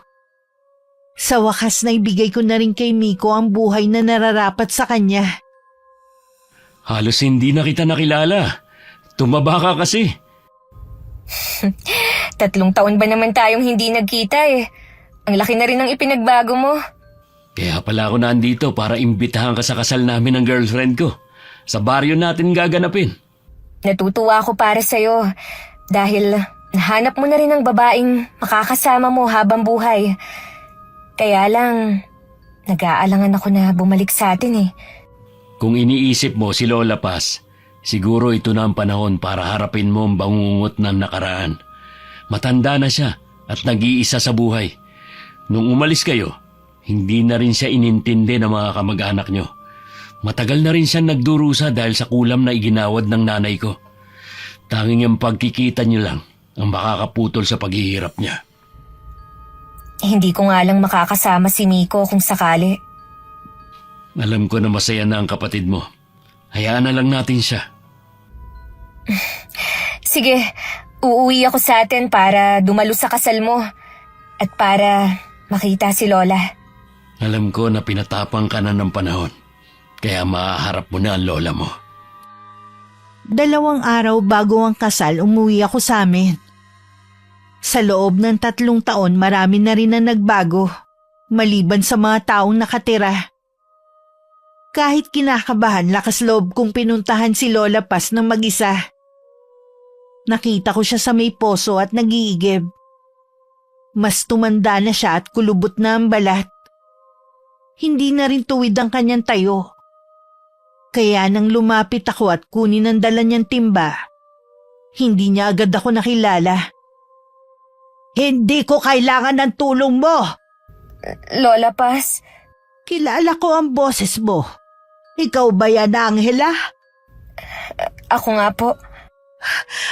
Sa wakas na ibigay ko na rin kay Miko ang buhay na nararapat sa kanya. Halos hindi na kita nakilala. Tumaba ka kasi. 3 taon ba naman tayong hindi nagkita eh. Ang laki na rin ng ipinagbago mo. Kaya pala ako nandito para imbitahan ka sa kasal namin ng girlfriend ko. Sa baryo natin gaganapin. Natutuwa ako para sa'yo dahil nahanap mo na rin ang babaeng makakasama mo habang buhay. Kaya lang, nag-aalangan ako na bumalik sa atin eh. Kung iniisip mo si Lola Paz, siguro ito na ang panahon para harapin mo ang bangungot ng nakaraan. Matanda na siya at nag-iisa sa buhay. Nung umalis kayo, hindi na rin siya inintindi ng mga kamag-anak nyo. Matagal na rin siya nagdurusa dahil sa kulam na iginawad ng nanay ko. Tanging ang pagkikita nyo lang ang makakaputol sa paghihirap niya. Hindi ko nga lang makakasama si Miko kung sakali. Alam ko na masaya na ang kapatid mo. Hayaan na lang natin siya. Sige, uuwi ako sa atin para dumalo sa kasal mo at para makita si Lola. Alam ko na pinatapang ka na ng panahon, kaya maaharap mo na ang lola mo. 2 araw bago ang kasal, umuwi ako sa amin. Sa loob ng 3 taon, marami na rin ang nagbago, maliban sa mga taong nakatira. Kahit kinakabahan, lakas loob kong pinuntahan si Lola Paz ng mag-isa. Nakita ko siya sa may poso at nag-iigib. Mas tumanda na siya at kulubot na ang balat. Hindi na rin tuwid ang kanyang tayo. Kaya nang lumapit ako at kunin ang dala niyang timba, hindi niya agad ako nakilala. Hindi ko kailangan ng tulong mo! Lola Paz? Kilala ko ang boses mo. Ikaw ba yan, Angela? Ako nga po.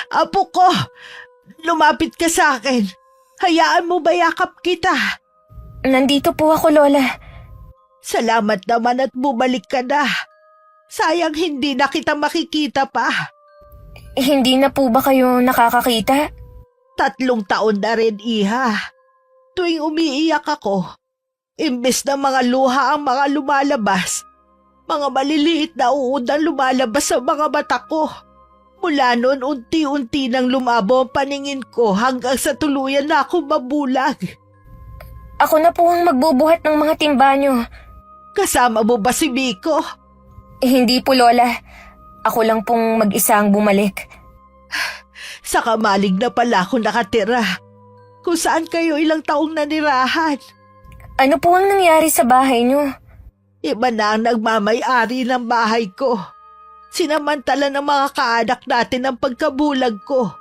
Apo ko! Lumapit ka sa akin. Hayaan mo ba yakap kita? Nandito po ako, Lola. Salamat naman at bumalik ka na. Sayang hindi na kita makikita pa. Hindi na po ba kayo nakakakita? 3 taon na rin, Iha. Tuwing umiiyak ako, imbes na mga luha ang mga lumalabas, mga maliliit na uod ang lumalabas sa mga mata ko. Mula noon, unti-unti nang lumabo ang paningin ko hanggang sa tuluyan na ako mabulag. Ako na po ang magbubuhat ng mga timba nyo. Kasama mo ba si Miko? Hindi po, Lola. Ako lang pong mag-isa ang bumalik. Sa kamalig na pala ako nakatira. Kung saan kayo ilang taong nanirahan. Ano po ang nangyari sa bahay nyo? Iba na ang nagmamay-ari ng bahay ko. Sinamantala ng mga kaanak natin ang pagkabulag ko.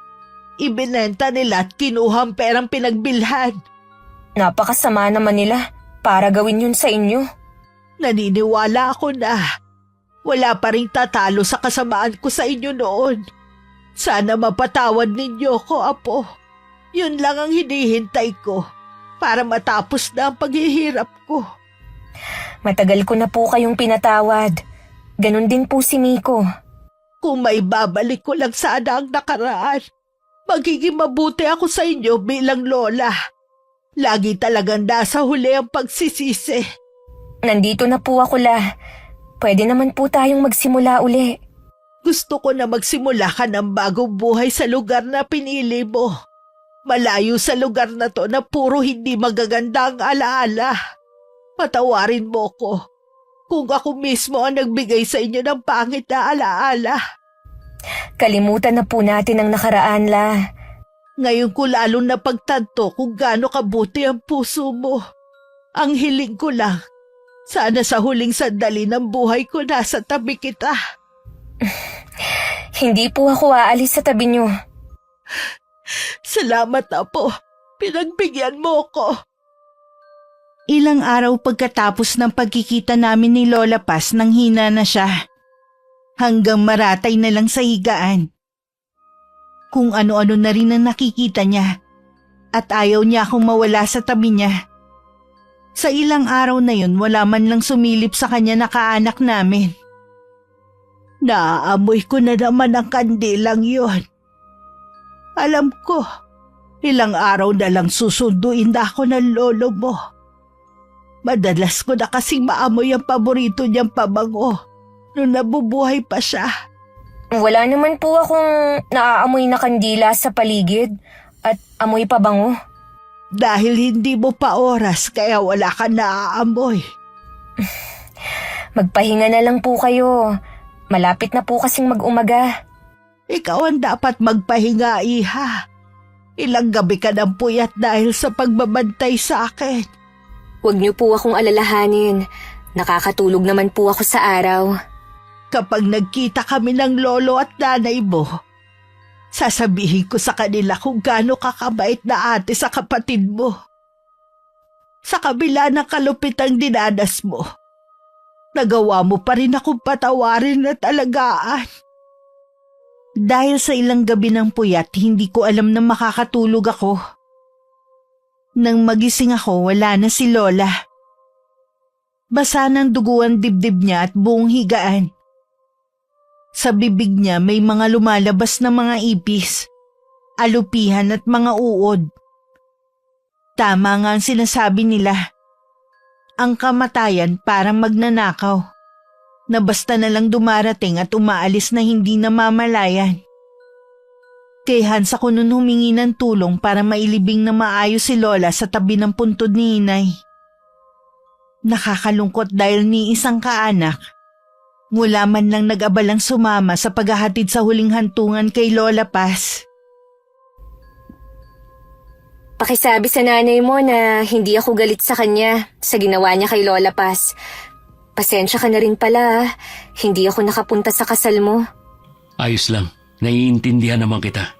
Ibinenta nila at kinuha ang perang pinagbilhan. Napakasama naman nila para gawin yun sa inyo. Naniniwala ako na wala pa ring tatalo sa kasamaan ko sa inyo noon. Sana mapatawad ninyo ko, Apo. Yun lang ang hinihintay ko para matapos na ang paghihirap ko. Matagal ko na po kayong pinatawad. Ganon din po si Miko. Kung may babalik ko lang sana ang nakaraan, magiging mabuti ako sa inyo bilang lola. Lagi talagang nasa huli ang pagsisisi. Nandito na po ako, La. Pwede naman po tayong magsimula uli. Gusto ko na magsimula ka ng bagong buhay sa lugar na pinili mo. Malayo sa lugar na to na puro hindi magaganda ang alaala. Patawarin mo ko kung ako mismo ang nagbigay sa inyo ng pangit na alaala. Kalimutan na po natin ang nakaraan, La. Ngayon ko lalong napagtanto kung gaano kabuti ang puso mo. Ang hiling ko lang, Sana sa huling sandali ng buhay ko nasa tabi kita. Hindi po ako aalis sa tabi niyo. Salamat, Apo. Pinagbigyan mo ko. Ilang araw pagkatapos ng pagkikita namin ni Lola Paz nang hina na siya. Hanggang maratay na lang sa higaan. Kung ano-ano na rin ang nakikita niya. At ayaw niya akong mawala sa tabi niya. Sa ilang araw na yun, wala man lang sumilip sa kanya na kaanak namin. Naaamoy ko na naman ang kandilang yun. Alam ko, ilang araw na lang susunduin na ako ng lolo mo. Madalas ko na kasing maamoy ang paborito niyang pabango nung nabubuhay pa siya. Wala naman po akong naaamoy na kandila sa paligid at amoy pabango. Dahil hindi mo pa oras kaya wala ka naaamoy. Magpahinga na lang po kayo. Malapit na po kasing mag-umaga. Ikaw ang dapat magpahinga, iha. Ilang gabi ka ng puyat dahil sa pagbabantay sa akin. Huwag niyo po akong alalahanin. Nakakatulog naman po ako sa araw. Kapag nagkita kami ng lolo at nanay mo, sasabihin ko sa kanila kung gaano kakabait na ate sa kapatid mo. Sa kabila ng kalupitang dinanas mo, nagawa mo pa rin akong patawarin at alagaan. Dahil sa ilang gabi ng puyat, hindi ko alam na makakatulog ako. Nang magising ako, wala na si Lola. Basa ng dugo ang dibdib niya at buong higaan. Sa bibig niya may mga lumalabas na mga ipis, alupihan at mga uod. Tama nga ang sinasabi nila. Ang kamatayan parang magnanakaw, na basta na lang dumarating at umaalis na hindi namamalayan. Kay Hans ako nun humingi ng tulong para mailibing na maayos si Lola sa tabi ng puntod ni Inay. Nakakalungkot dahil ni isang kaanak, wala man lang nag-abalang sumama sa paghahatid sa huling hantungan kay Lola Paz. Pakisabi sa nanay mo na hindi ako galit sa kanya sa ginawa niya kay Lola Paz. Pasensya ka na rin pala. Hindi ako nakapunta sa kasal mo. Ayos lang. Naiintindihan naman kita.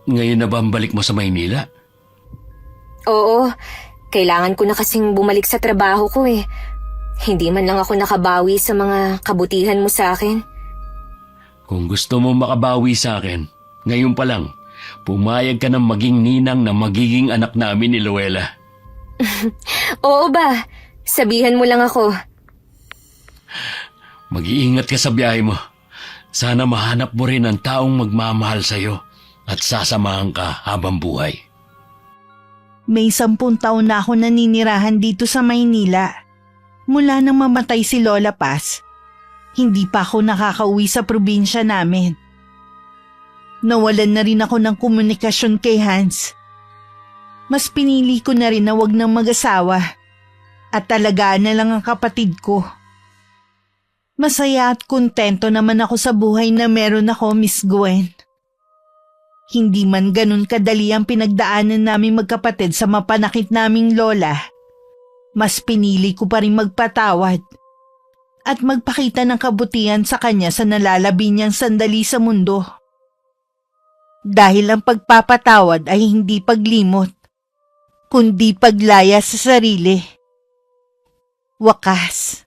Ngayon na ba ang balik mo sa Maynila? Oo. Kailangan ko na kasing bumalik sa trabaho ko eh. Hindi man lang ako nakabawi sa mga kabutihan mo sa akin. Kung gusto mo makabawi sa akin, ngayon pa lang, pumayag ka ng maging ninang na magiging anak namin ni Luella. Oo ba? Sabihan mo lang ako. Mag-iingat ka sa biyahe mo. Sana mahanap mo rin ang taong magmamahal sa'yo at sasamahan ka habang buhay. May 10 taon na ako naninirahan dito sa Maynila. Mula nang mamatay si Lola Paz, hindi pa ako nakakauwi sa probinsya namin. Nawalan na rin ako ng komunikasyon kay Hans. Mas pinili ko na rin na wag nang mag-asawa at talagaan na lang ang kapatid ko. Masaya at kontento naman ako sa buhay na meron ako, Miss Gwen. Hindi man ganun kadali ang pinagdaanan naming magkapatid sa mapanakit naming lola. Mas pinili ko pa rin magpatawad at magpakita ng kabutihan sa kanya sa nalalabi niyang sandali sa mundo. Dahil ang pagpapatawad ay hindi paglimot, kundi paglaya sa sarili. Wakas.